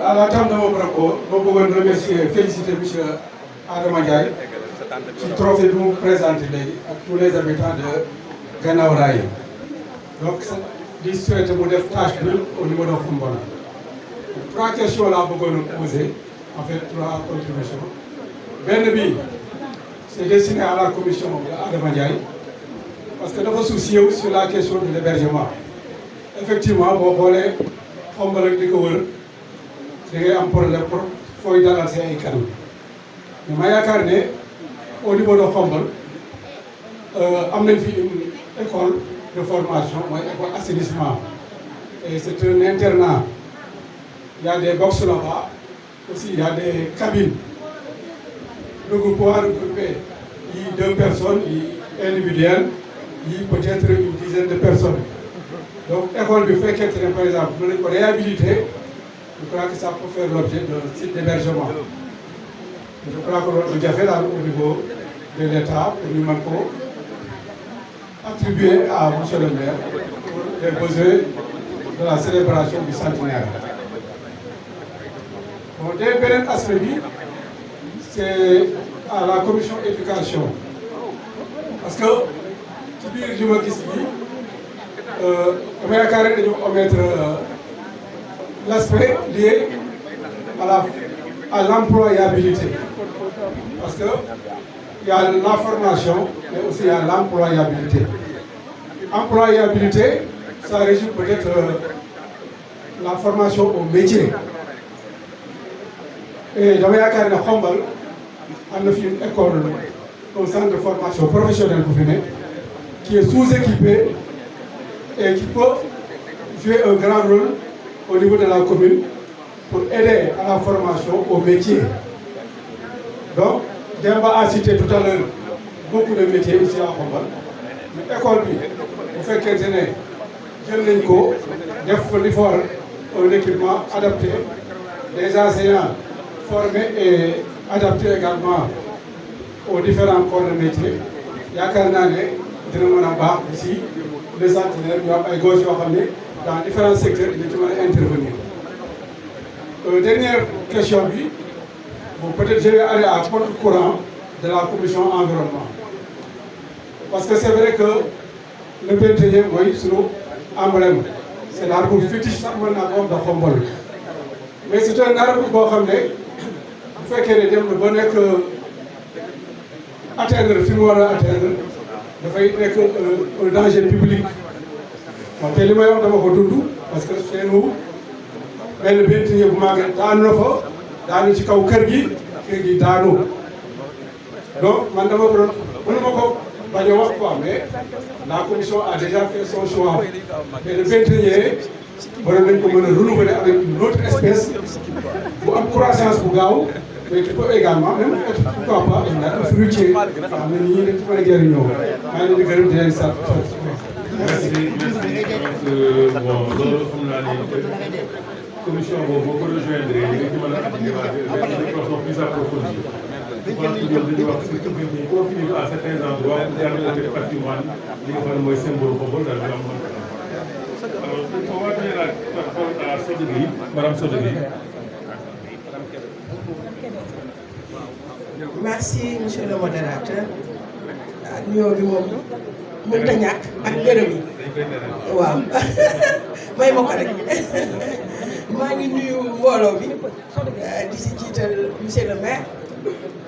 S14: À l'entame de mon propos, ma bëggoon remercier féliciter monsieur Adama Ndiaye ci trophée bi mu présenté léegi ak tous les habitants de Guinaw Rail donc di souhaiter mu def tâche bi au niveau de Khombole. 3 questions laa bëggoon a poser en fait 3 contributions benn bi c'est destiné à la commission de Adama Ndiaye parce que dafa soucieux sur la question de l'hébergement. Effectivement boo xoolee Khombole ak di ko wër da ngay am problème pour fooy dalal seen ay kanam mais ma yaakaar ne au niveau de Khombole am nañ fi une école de formation mooy école assainissement et c'est un internat il y a des box là-bas, aussi il y a des cabines regrouper 2 personnes, individuelles, peut-être une dizaine de personnes. Donc l'école du fait qu'elle par exemple, pour réhabiliter, je crois que ça peut faire l'objet d'un site d'hébergement. Je crois que nous avons fait là au niveau de l'État pour nous attribuer à M. le maire les besoins de la célébration du centenaire. Bon, dernier aspect, c'est à la commission éducation. Parce que, je me dis ici, on va mettre l'aspect lié à l'employabilité. Parce que il y a la formation, mais aussi il y a l'employabilité. Employabilité, ça résume peut-être la formation au métier. Et j'avais à Karina Khombal, on a fait une école, un centre de formation professionnelle pour venir, qui est sous-équipé et qui peut jouer un grand rôle au niveau de la commune pour aider à la formation au métier. Donc, Demba a cité tout à l'heure beaucoup de métiers ici à Khombal. Mais l'école, vous faites qu'elle tenait, un équipement adapté, des enseignants formés et adaptés également aux différents corps de métier. Il y a qu'un année, ici, les centenaires, il y a des gauches dans différents secteurs qui vont intervenir. Dernière question, bon, peut-être je vais aller à contre-courant de la commission environnement. Parce que c'est vrai que le 21e, oui, c'est l'emblème. C'est l'arbre fétiche de Khombol. Mais c'est un arbre qui fait que les gens ne atteindre ce qu'on atteindre, dafay un danger public. Bon, te li may wax dama ko dund parce que chez nous benn benn bu màgget daanu na fa daanu ci kaw kër gi daanu donc man dama ko doon mënuma ko bañ a wax quoi mais la commission a déjà fait son choix mais le 21 war nañ ko mën a renouveler avec une autre espèce bu am croissance bu gaaw mais qui peut également même être pourquoi pas un arbre fruitier waaw mais ñii dañ ci mën a jëriñoo maa ngi leen di gërëm di leen sant.
S5: Merci. Bon, loolu xam naa ni commission boobu boo ko rejoindre yi nga ci mën a am des questions plus approfondies. Je pense que ñoom dañuy wax surtout que ñu confiner à certains endroits garder le patrimoine li nga xam ne mooy symbole boobu daal di am mën a alors on va donner la parole à Sodogui, Madame Sodogui.
S6: Merci, monsieur le modérateur. Nuyoo bi moom mënut a ñàkk ak gërëm yi waaw may ma ko rek maa ngi nuyu mbooloo bi di si jiital monsieur le maire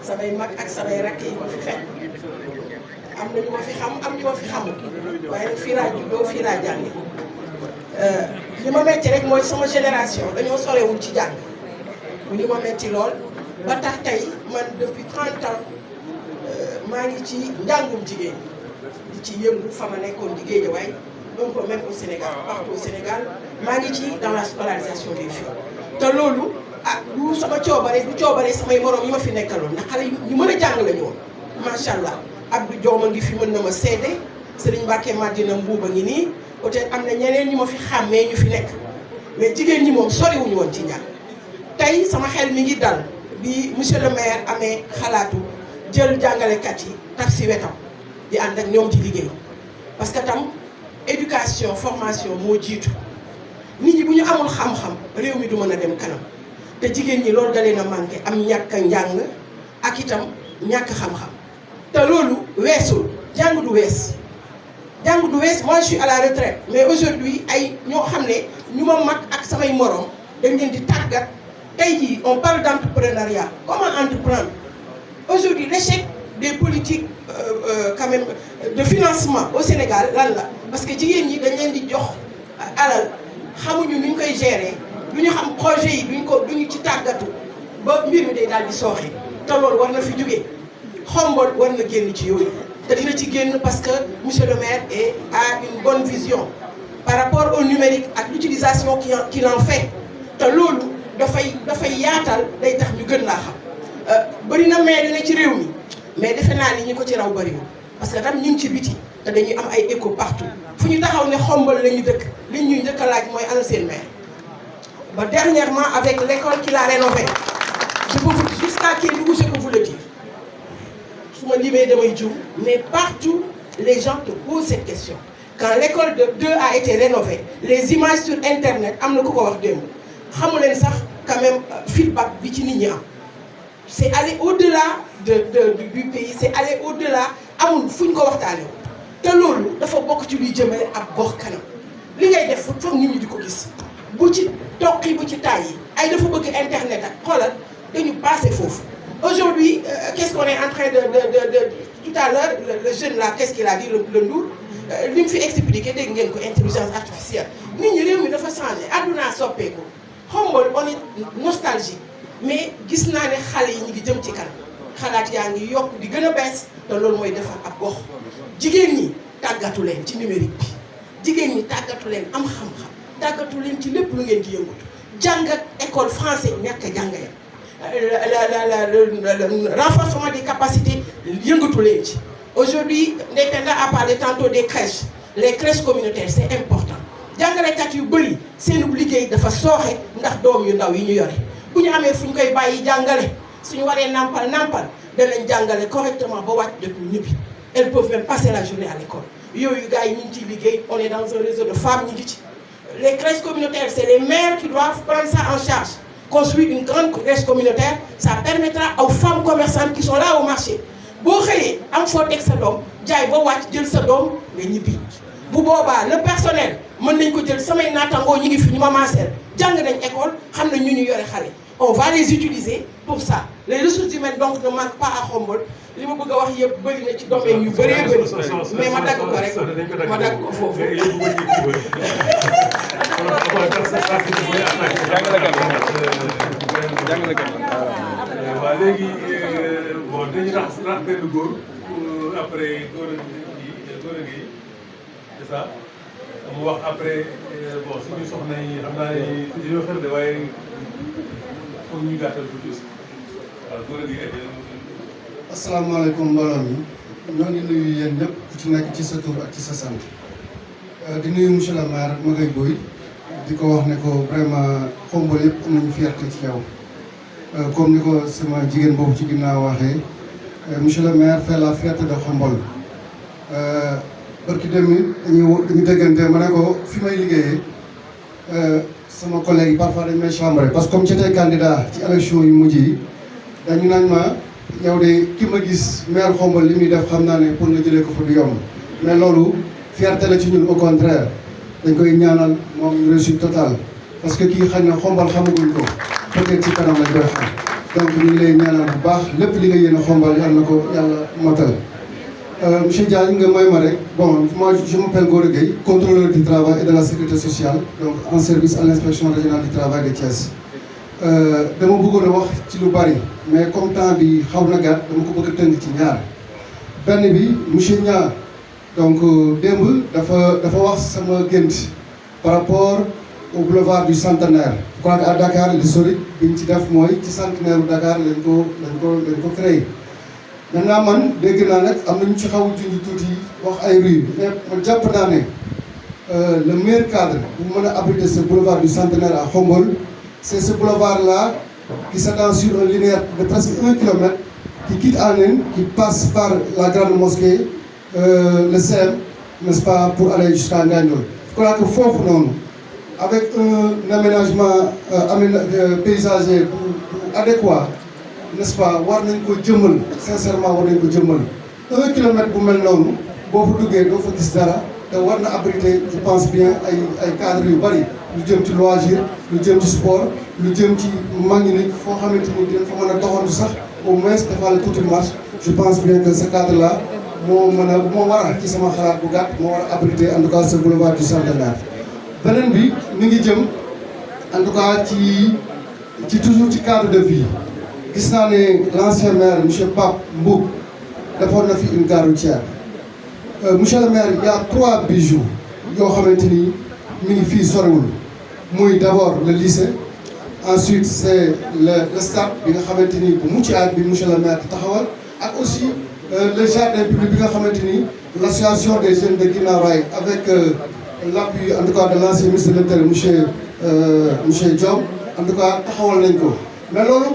S6: samay mag ak samay rakk yi ma fi fekk am na ñu ma fi xam am ñu ma fi xamul waaye nag fii laa juddoo fii laa jànge li ma metti rek mooy sama génération dañoo sorewul ci jàng li ma metti lool ba tax tey man depuis 30 ans maa ngi ci njàngum jigéen di ci yëngu fa ma nekkoon di Guédiawaye un peu même au Sénégal partout au Sénégal maa ngi ci dans la scolarisation des filles te loolu ah du sama coobare du coobare samay morom yi ma fi nekkaloon ndax xale ñu mën a jàng la ñu woon macha allah Abdou Diom a ngi fi mën na ma seede Serigne Mbacké Madina Mbuuba ngi nii peut-être am na ñeneen ñu ma fi xàmmee ñu fi nekk mais jigéen ñi moom soriwuñu woon ci njàng tey sama xel mi ngi dal bi monsieur le maire amee xalaatu jël jàngalekat yi taf si wetam di ànd ak ñoom ci liggéey parce que tam éducation formation moo jiitu nit ñi bu ñu amul xam-xam réew mi du mën a dem kanam te jigéen ñi loolu dalee na manqué am ñàkk a njàng ak itam ñàkk xam-xam te loolu weesul jàng du wees moi je suis à la retraite mais aujourd'hui ay ñoo xam ne ñu ma mag ak samay morom dañ leen di tàggat tey jii on parle d'entrepreneuriat comment entreprendre aujourd'hui l'échec des politiques quand même de financement au Sénégal lan la parce que jigéen ñi dañ leen di jox alal xamuñu nuñ koy gérer duñu xam projet yi duñu ci tàggatu ba mbir mi day daal di sooxe te loolu war na fi jógee Khombol war na génn ci yooyu te dina ci génn parce que monsieur le maire a une bonne vision par rapport au numérique ak l'utilisation qu'il en fait te loolu
S15: dafay yaatal day tax ñu gën laa xam bëri na maire ne ci réew mi mais defe naa ni ñi ko ci raw bëriwul parce que tam ñu ngi ci biti te dañuy am ay écho partout fu ñu taxaw ne Xombol la ñu dëkk li ñuy njëkk a laaj mooy ana seen maire ba dernièrement avec l'école qu'il a rénové je peux vous jusqu'à Kédougou je peux vous le dire su ma limee damay jiw mais partout les gens te posent cette question quand l'école de 2 a été rénovée les images sur internet am na ku ko wax démb xamu leen sax quand même feedback bi ci nit ñi am c'est aller au-delà du pays c'est aller au-delà amul fu ñu ko waxtaanee te loolu dafa bokk ci luy jëmale ab gox kanam li ngay def foog nit ñi di ko gis bu ci toqi bu ci taay yi ay dafa bëgg internet ak xoolal dañu passé foofu aujourd'hui qu'est-ce qu'on est en train de tout à l'heure le jeune là qu'est-ce qu'il a dit le Ndour li mu fi expliqué dégg ngeen ko intelligence artificielle nit ñi réew mi dafa changé àdduna soppeeku Xombol on est nostalgique mais gis naa ne xale yi ñu ngi jëm ci kanam xalaat yaa ngi yokk di gën a bees te loolu mooy defar ab gox jigéen ñi tàggatu leen ci numérique bi jigéen ñi tàggatu leen am xam-xam tàggatu leen ci lépp lu ngeen di yëngatu jàng ak école français ñàkk a jàng le renforcement des capacités yëngatu leen ci aujourd'hui Ndeye Penda a parlé tantôt des crèches les crèches communautaires c'est important jàngalekat yu bëri seenub liggéey dafa sooxe ndax doom yu ndaw yi ñu yore bu ñu amee fu ñu koy bàyyi jàngale suñu waree nampal danañ jàngale correctement ba wàcc dëkk ñu ñibbi elles peuvent même passer la journée à l'école yooyu gars yi ñu ngi ciy liggéey on est dans un réseau de femmes ñu ngi ci les crèches communautaires c'est les mères qui doivent prendre ça en charge construire une grande crèche communautaire ça permettra aux femmes commerçantes qui sont là au marché boo xëyee am foo teg sa doom jaay ba wàcc jël sa doom nga ñibbi bu boobaa le personnel mën nañ ko jël samay naatangoo ñu ngi fi ñu ma maaseel jàng nañ école xam nañ ñu yore xale on va les utiliser pour ça les ressources humaines donc ne manquent pas à Xombol li ma bëgg a wax yëpp bëri na ci domaine yu bëree bëri mais ma dagg ko rek ma dagg ko foofu.
S5: waaw léegi bon dañuy rax benn góor après góor gi c'est ça mu wax après bon suñu soxna yi xam naa ne dañoo xër de waaye foog ñu gàttal tuuti aussi waaw góor gi
S16: asalaamaaleykum mbooloo mi ñoo ngi nuyu yéen ñëpp ku ci nekk ci sa tur ak ci sa sant di nuyu monsieur le maire Magaye Boye di ko wax ne ko vraiment Xombol yëpp am nañu fierté ci yow comme ni ko sama jigéen boobu ci ginnaaw waxee monsieur le maire fait la fierté de Xombol barki dem dañu déggante ma ne ko fi may liggéeyee sama collègue yi parfois dañu may chambré parce que comme j'étais candidat ci élection yu mujj yi dañu naan ma yow de ki ma gis maire Xombol li muy def xam naa ne pour nga jëlee ko fa du yomb mais loolu fierté la ci ñun au contraire dañ koy ñaanal moom réussite totale parce que kii xañ na Xombol xamaguñ ko peut-être ci kanam lañ koy xam donc ñu ngi lay ñaanal bu baax lépp li nga yéene Xombol yàlla na ko yàlla motal. Monsieur Diagne nga may ma rek bon moi je m'appelle Gora Gueye contrôleur du travail et de la sécurité sociale donc en service à l'inspection régionale du travail de Thiès. dama bëggoon a wax ci lu bari mais comme temps bi xaw na gàtt dama ko bëgg a tënk ci ñaar benn bi monsieur Nia donc démb dafa wax sama gént par rapport au boulevard du centenaire je crois que à Dakar l'historique bi ñu ci def mooy ci centenaire bu Dakar lañ ko créé maintenant man dégg naa nag am nañu ci xaw a junj tuuti wax ay rue mais man jàpp naa ne le meilleur cadre bu mën a abriter ce boulevard du centenaire à Xombol c'est ce boulevard-là qui s'étend sur un linéaire de presque 1 kilomètre, qui quitte Anen, qui passe par la grande mosquée, le CEM, n'est-ce pas, pour aller jusqu'à Ngagnol. Je crois que foofu noonu, avec un aménagement paysager adéquat, n'est-ce pas, war nañ ko jëmmal, sincèrement war nañ ko jëmmal. 1 kilomètre bu mel noonu, boo fa duggee doo fa gis dara, te war na abriter, je pense bien, ay cadres yu bari. lu jëm ci loisir lu jëm ci sport lu jëm ci mag ñi nit foo xamante ni dinañ fa mën a doxantu sax au moins defal toute une marche je pense bien que ce cadre là moo war a ci sama xalaat bu gàtt moo war a abriter en tout cas ce boulevard du centenaire. beneen bi mi ngi jëm en tout cas ci toujours ci cadre de vie gis naa ne l'ancien maire monsieur Pape Mboup defoon na fi une gare routière monsieur le maire il y a 3 bijoux yoo xamante ni mi ngi fii soriwul muy d'abord le lycée ensuite c'est le stade bi nga xamante ni bu mucc ayib bi monsieur le maire taxawal ak aussi le jardin public bi nga xamante ni l'association des jeunes de Guinaw Rail avec l'appui en tout cas de l'ancien ministre de l'Intérieur monsieur Diom en tout cas taxawal nañ ko mais loolu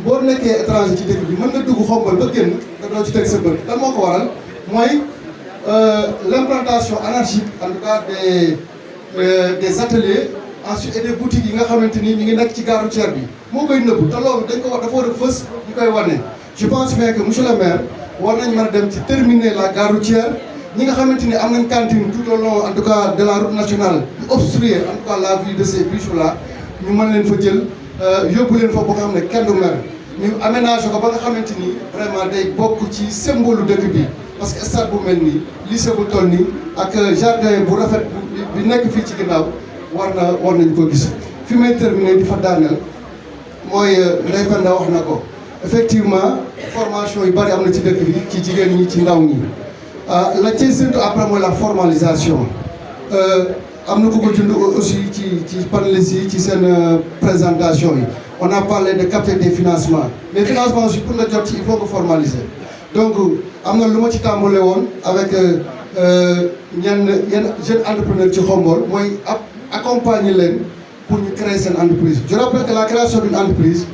S16: boo nekkee étranger ci dëkk bi mën nga dugg xombal ba génn nga doo ci teg sa bët lan moo ko waral mooy l'implantation anarchique en tout cas des ateliers ensuite et des boutiques yi nga xamante ni ñu ngi nekk ci gare routière bi moo koy nëbbu te loolu dañ ko war dafa war a fës ñu koy wane. je pense bien que monsieur le maire war nañ mën a dem ci terminer la gare routière ñi nga xamante ni am nañ cantine tout au long en tout cas de la route nationale di obstruer en tout cas la vie de ces bijoux là ñu mën leen fa jël yóbbu leen fa ba nga xam ne kenn du mer ñu aménagé ko ba nga xamante ni vraiment day bokk ci symbole dëkk bi parce que stade bu mel nii lycée bu toll nii ak jardin bu rafet bi nekk fii ci ginnaaw war nañ ko gis fi may terminer di fa daaneel mooy Ndeye Penda wax na ko effectivement formation yu bari am na ci dëkk bi ci jigéen ñi ci ndaw ñi la cay séntu après mooy la formalisation am na ku ko jund aussi ci panélistes yi ci seen présentation yi on a parlé de capter des financements mais financement aussi pour nga jot ci il faut que formaliser donc am na lu ma ci tàmbale woon avec yenn jeunes entrepreneurs ci Xombol mooy accompagner leen pour ñu créer seen entreprise je rappelle que la création d'une entreprise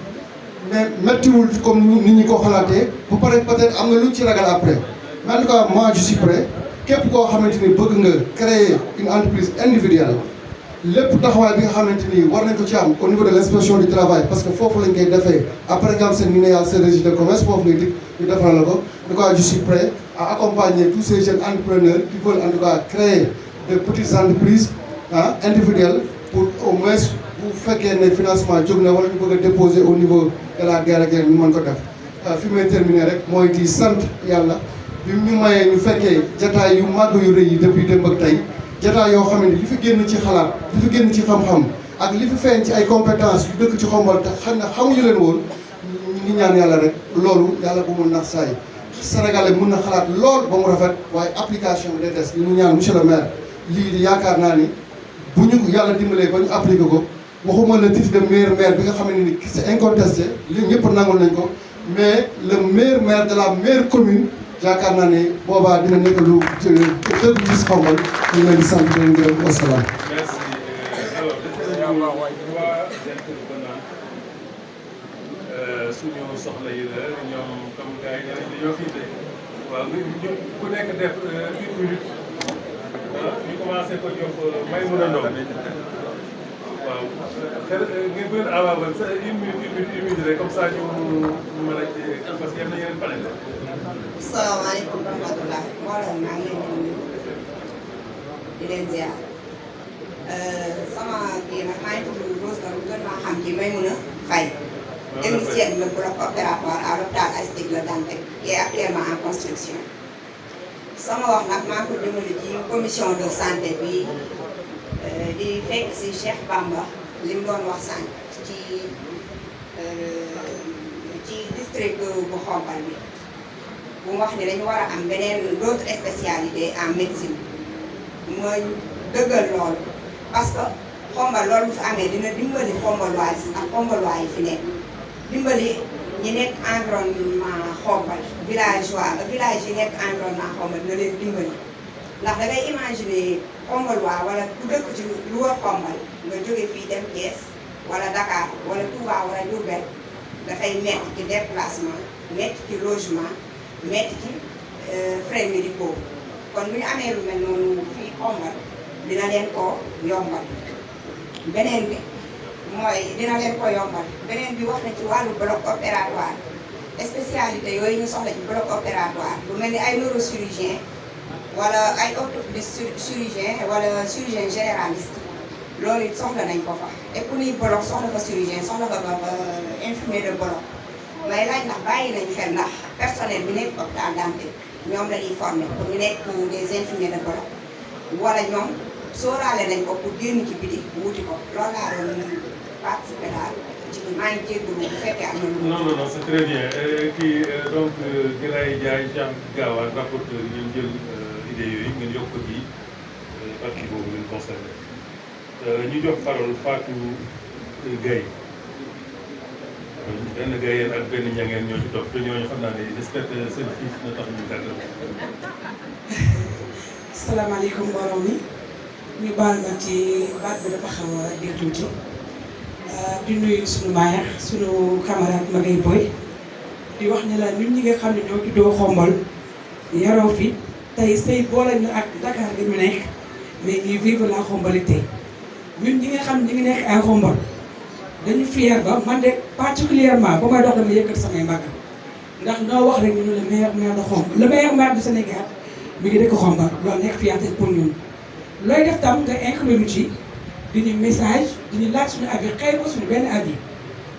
S16: mais méttiwul comme nit ñi ko xalaatee bu pare peut-être am na lu ñu ci ragal après mais en tout cas moi je suis prêt képp koo xamante ni bëgg nga créer une entreprise individuelle lépp taxawaay bi nga xamante ni war nañ ko ci am au niveau de l'inspection du travail parce que foofu lañ koy defee après nga am seen minéal seen registre de commerce foofu ngay dikk ñu defal la ko en tout cas je suis prêt à accompagner tous ces jeunes entrepreneurs qui veulent en tout cas créer de petites entreprises individuelles pour au moins bu fekkee ne financement jóg na wala ñu bëgg a déposer au niveau de la DRD ñu mën ko def fi may terminer rek mooy di sant yàlla bi ñu mayee ñu fekkee jataay yu màgg yu rëy yi depuis démb ak tey jataay yoo xam ne li fi génn ci xalaat li fi génn ci xam-xam ak li fi feeñ ci ay compétences yu dëkk ci Xombol te xam ne xamuñu leen woon ñu ngi ñaan yàlla rek loolu yàlla bu mu nax saay sénégalais mun na xalaat lool ba mu rafet waaye application bi day des ñu ñaan monsieur le maire lii di yaakaar naa ni bu ñu yàlla dimbalee ba ñu appliqué ko waxuma le titre de meilleur maire bi nga xam ne ni c'est incontesté li ñëpp nangul nañ ko mais le meilleur maire de la meilleure commune yaakaar naa ne boobaa dina nekk lu dëgg gis Xombol ñu leen di sant di leen gërëm wasalaam.
S5: merci alors suñu soxla yi la ñoom comme gars yi dañoo xiite waaw ñu ku nekk def une minute ñu commencé ko jox Maïmouna Ndong waaw xel ngeen bëgg a awaabal sa une minute rek comme ça ñu mën a parce que am na yeneen panel.
S17: salaamaaleykum wa rahmatulah mbooloo maa ngi leen di nuyu di leen ziar sama kii nag maa ngi tudd Rose Ndao gën maa xam ci Maïmouna Faye technicienne le bloc opératoire à l'hôpital Aristide Le Dantec qui est actuellement en construction. sama wax nag maa ngi ko jëmale ci commission de santé bi di fekk si Cheikh Bamba li mu doon wax sànq ci district bu Xombol bi. bu mu wax ni dañu war a am beneen d'autres spécialités en médecine mooy dëggal loolu parce que Xombol loolu fi amee dina dimbali Xombolois ak Xombolois yi fi nekk dimbali ñi nekk environnement Xombol village yi nekk environnement Xombol dina leen dimbali ndax da ngay imaginer Xombolois wala ku dëkk ci lu wër Xombol nga jóge fii dem Thiès wala Dakar wala Touba wala Diourbel dafay metti ci déplacement metti ci logement metti ci frais médicaux kon bu ñu amee lu mel noonu fii Xombol dina leen ko yombal beneen bi mooy dina leen ko yombal beneen bi wax na ci wàllu bloc opératoire spécialité yooyu ñu soxla ci bloc opératoire lu mel ni ay neurochirurgien wala ay orthopédiste chirurgien wala chirurgien généraliste loolu it soxla nañ ko fa et pour ñuy bloc soxla fa chirurgien soxla fa infirmier de bloc may laaj ndax bàyyi nañ xel ndax personnel bi nekk hôpital Dantec ñoom la ñuy formé pour ñu nekk des infirmiers de bloc wala ñoom sóoraale nañ ko pour génn ci biti wuti ko loolu laa doon participer daal ci maa ngi jégalu bu fekkee am na lu.
S5: non c'est très bien kii donc Giraye Ndiaye Jean Gawane rapporteur yi ngeen jël idée yooyu ngeen yokk ko ci partie boobu ngeen concerné ñu jox parole Fatou Gueye benn gayeen ak benn ñangeen ñoo ci topp te ñooñu xam naa ne j'espère que seen fils na tax ñu gàttal.
S18: salaamaaleykum mbooloo mi ñu baal ma ci baat bi dafa xaw a diir tuuti di nuyu sunu maayax sunu camarade Magay Boy di wax ne la ñun ñi nga xam ne ñoo juddoo Xombol yaroo fi tey sëy boole ñu ak Dakar gi ñu nekk mais ñuy vivre la Xombolité ñun ñi nga xam ne ñu ngi nekk ay Xombol dañu fier ba man de particulièrement ba may dox dama yëkkat samay mbagg ndax noo wax rek ñu ne le meilleur maire de Xombol le meilleur maire du Sénégal mi ngi dëkk Xombol loolu nekk fierté pour ñun looy def tam nga inclure ci di ñu message di ñu laaj suñu avis xëy na suñu benn avis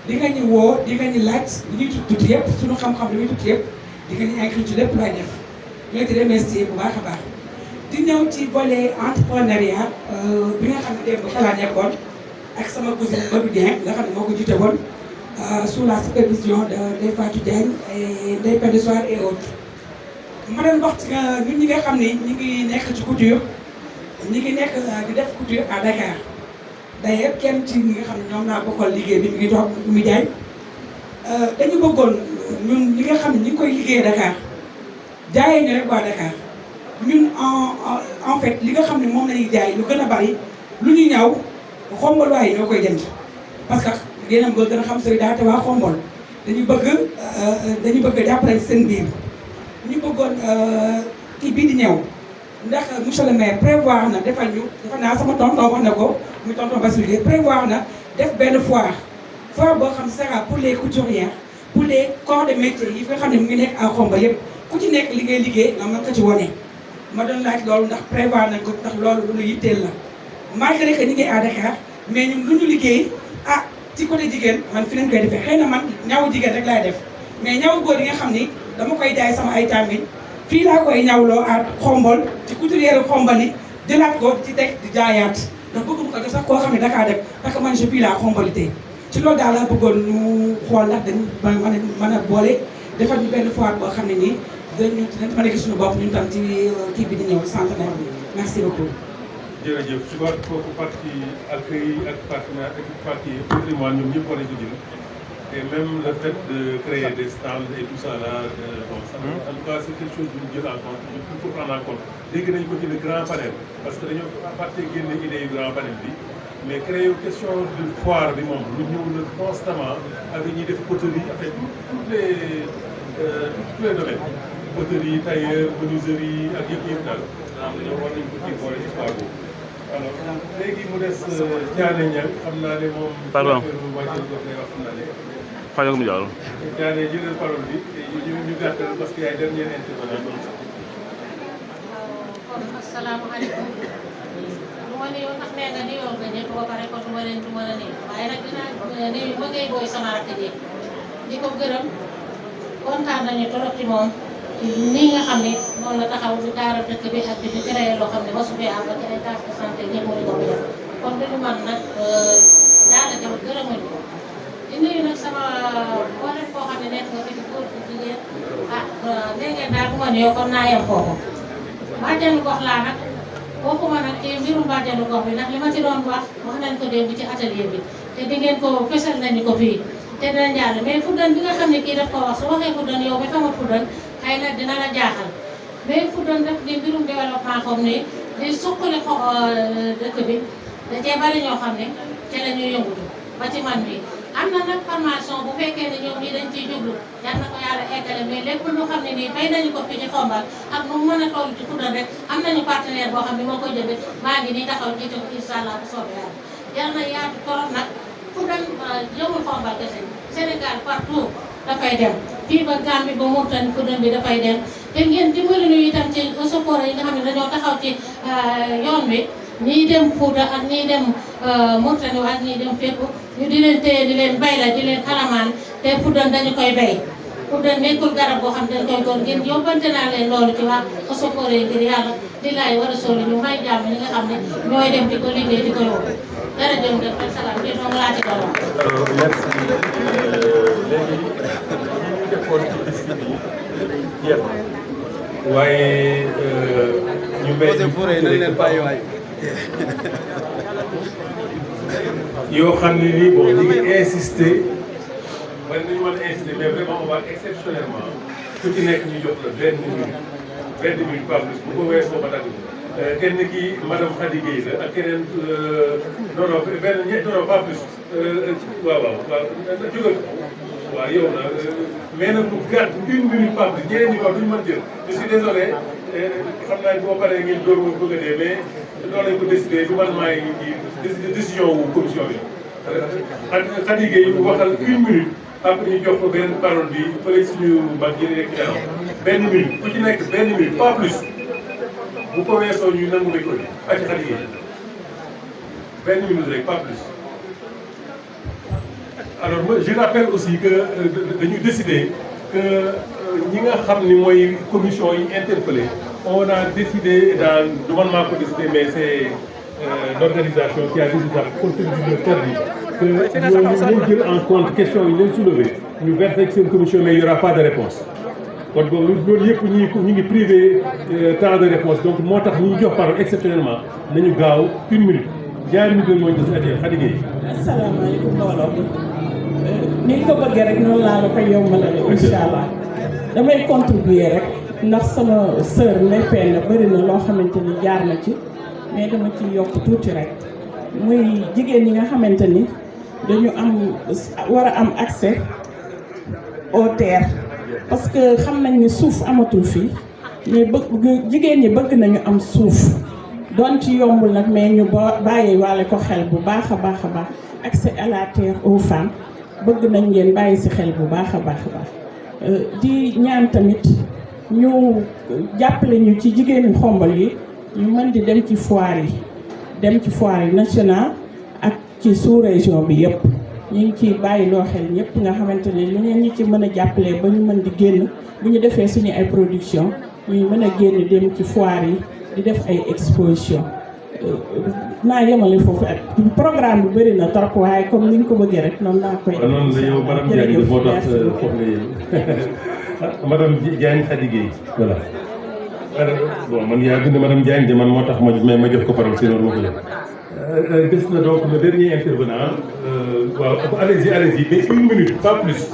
S18: di nga ñu woo di nga ñu laaj li ñuy tuuti yëpp suñu xam-xam li muy tuuti yëpp di nga ñu inclure ci lépp looy def ñoo di remercier bu baax a baax di ñëw ci volet entrepreneuriat bi nga xam ne démb fa laa nekkoon ak sama cousine Badou Dieng nga xam ne moo ko jiite woon sous la supervision de Ndeye Fatou Diagne et Ndeye Pende Soir et autres ma doon wax ci ñun ñi nga xam ne ñi ngi nekk ci couture ñi ngi nekk di def couture à Dakar d'ailleurs kenn ci ñi nga xam ne ñoom naa bokkal liggéey bi mi ngi toog mi jaay dañu bëggoon ñun ñi nga xam ne ñi ngi koy liggéey Dakar jaayee ñu rek waa Dakar ñun en fait li nga xam ne moom lañuy jaay lu gën a bari lu ñu ñaw Xombol waaye ñoo koy jënd parce que yéen a gën a xam solidarité waa Xombol dañu bëgg jàppale seen biir ñu bëggoon kii bii di ñëw ndax monsieur le maire prévoir na defal ñu defe naa sama tonton wax na ko muy tonton Bassirou prévoir na def benn foire boo xam ne sera pour les couturières pour les corps de métier yi nga xam ne mu ngi nekk à Xombol yëpp ku ci nekk li ngay liggéey nga mën ko ci wone ma doon laaj loolu ndax prévoir nañ ko ndax loolu lu ñu yitteel la malgré que ñu ngi à Dakar mais ñun lu ñu liggéey ci côté jigéen man fi leen koy defee xëy na man ñawu jigéen rek laay def mais ñawu góor yi nga xam ni dama koy jaay sama ay tàmmiñ fii laa koy ñawloo à Xombol ci couturière Xombol yi jëlaat ko ci teg di jaayaat ndax bëgguma ko def sax koo xam ne Dakar def parce que man je vis la Xombolité ci loolu daal laa bëggoon ñu xool ndax dañu mën a boole defal ñu benn foire boo xam ne nii dinañ mën a gis suñu bopp ñun tam ci kii bi di ñëw centenaire bi merci beaucoup.
S5: jërëjëf je crois que foofu partie accueil ak partenaire ak partie patrimoine ñoom ñëpp war nañu ko jël et même le fait de créer des stands et tout ça là bon ça en tout cas c'est quelque chose bu ñu jël en compte il faut prendre en compte dégg nañ ko ci le grand panel parce que dañoo partie génne idée yu grand panel bi mais créer question de foire bi moom lu ñëw na constamment avec ñi def poterie avec tous les domaines poterie tailleur menuiserie ak yëpp daal dañoo war nañ ko ci boole ci foire boobu alors léegi mu des Thiané Niang xam naa ne moom.
S10: pardon
S5: wàcce gox lay wax xam naa ne.
S10: xajal mu jàll.
S5: Thiané jëlal parole bi ñu gàttal parce que yaay dernier intervenant donc.
S19: kon asalaamaaleykum. du ma nuyoo ndax nee nga nuyoo nga ñëpp ba pare kon du ma leen nuyu waaye nag dinaa nuyu ma ngay booy sama rakk ji di ko gërëm kontaan nañu trop ci moom. nii nga xam ne noonu la taxaw di taaral dëkk bi ak di créé loo xam ne ba su fee am ba ci ay case de santé ñëpp mu di ko def kon duñu man nag daala jaw gërëmañu ko di nuyu nag sama boole koo xam ne nekk nga fi di góor di jigéen nee ngeen daal bu ma nuyoo kon naa yem foofu bàjjenu gox laa nag waxuma nag ci mbirum bàjjenu gox bi ndax li ma ci doon wax nañ ko démb ci atelier bi te di ngeen ko fesal nañu ko fii te dina jàll mais fuddan bi nga xam ne kii daf ko wax su waxee fuddan yow mi xamut fuddan xëy na dina la jaaxal mais fuddan def di mbirum développement comme ni di suqali dëkk bi da cee bari ñoo xam ne ci la ñuy yëngutu ba ci man bi am na nag formation bu fekkee ne ñoom ñii dañ ciy jublu yal na ko yàlla eggale mais lépp lu xam ne nii fay nañu ko fi ci Xombal ak nu mu mën a toll ci fuddan rek am nañu partenaire boo xam ne moo koy jënd maa ngi nii taxaw jiite ko incha allah bu soobee yàlla jar na yaatu torop nag fuddan jëmul Xombal kese Sénégal partout dafay dem fii ba Gambie ba Mauritanie fuddan bi dafay dem te ngeen dimbali ñu itam ci secours yi nga xam ne dañoo taxaw ci yoon wi ñii dem Fuuta ak ñii dem Mauritanie ak ñii dem fépp ñu di leen téye di leen bay la di leen xalamaan te fuddan dañu koy bay fuddan nekkul garab boo xam dañ koy góor ngeen yóbbante naa leen loolu ci waa secours yi ngir yàlla di laay war a soli ñu may jàmm ñi nga xam ne ñooy dem di ko liggéey di ko yóbbu dara jëm def ak salaam di doon laa ci doon
S5: merci léegi ñu defoon ci liste bi jeex waaye ñu may yoo xam ne nii bon ñu ngi insister bari nañu mën a insister mais vraiment on va exceptionnellement ku ci nekk ñu jox la benn minute pas plus bu ko weesoo ba dagg kenn ki madame Khady Gueye la ak keneen non pas plus waaw jógal waaw yow na mais nag bu gàtt 1 minute pas plus ñeneen ñi wax duñu mën jël je suis désolé xam naa ne boo paree ngeen dóor ma bëgg a dee mais loolu lañ ko décidé du man maay kii décision wu commission bi ak Khady Gueye bu waxal 1 minute après ñu jox ko benn parole bi fële suñu mag yi nekk ci benn minute ku ci nekk benn minute pas plus bu ko weesoo ñuy nangu micro bi ak Khady Gueye benn minute rek pas plus. alors je rappelle aussi que dañu décider que ñi nga xam ni mooy commission yi interpellé on a décidé dans du man maa ko décidé mais c'est l'organisation qui a décidé compte tenu de service que ñu jël en compte question yi leen soulevé ñu versé ak seen commission mais il y aura pas de réponse kon boobu loolu yëpp ñu ngi privé temps de réponse donc moo tax ñu jox parole exceptionnellement nañu gaaw 1 minute ñaari minute la ñu des adhéré Khady Gueye.
S20: asalaamaaleykum mbooloo mi ni nga ko bëggee rek noonu laa la koy yombalale incha allah damay contribuer rek ndax sama sœur Ndeye na bëri na loo xamante ni jaar na ci mais dama ci yokk tuuti rek muy jigéen ñi nga xamante ni dañu war a am accès aux terres parce que xam nañ ni suuf amatul fii mais jigéen ñi bëgg nañu am suuf doon ci yombul nag mais ñu bàyyi waale ko xel bu baax a baax a baax accès à la terre aux femmes bëgg nañ ngeen bàyyi si xel bu baax a baax a baax di ñaan tamit ñu jàppale ñu ci jigéenu Xombol yi ñu mën di dem ci foire yi national ak ci sous-région bi yëpp ñu ngi ciy bàyyi loo xel ñëpp nga xamante ne li ngeen ñu ci mën a jàppale ba ñu mën di génn bu ñu defee suñu ay production ñu mën a génn dem ci foire yi di def ay exposition naa yemale foofu ak programme bi bëri na trop waaye comme ni nga ko bëggee rek noonu naa koy.
S5: noonu la yow madame Diagne moo tax foofu la yéen madame Diagne Khady Gueye voilà. bon man yaa bind madame Diagne de man moo tax ma jox ko parole sinon ma ko jox. des na donc le dernier intervenant waaw allez-y mais 1 minute pas plus.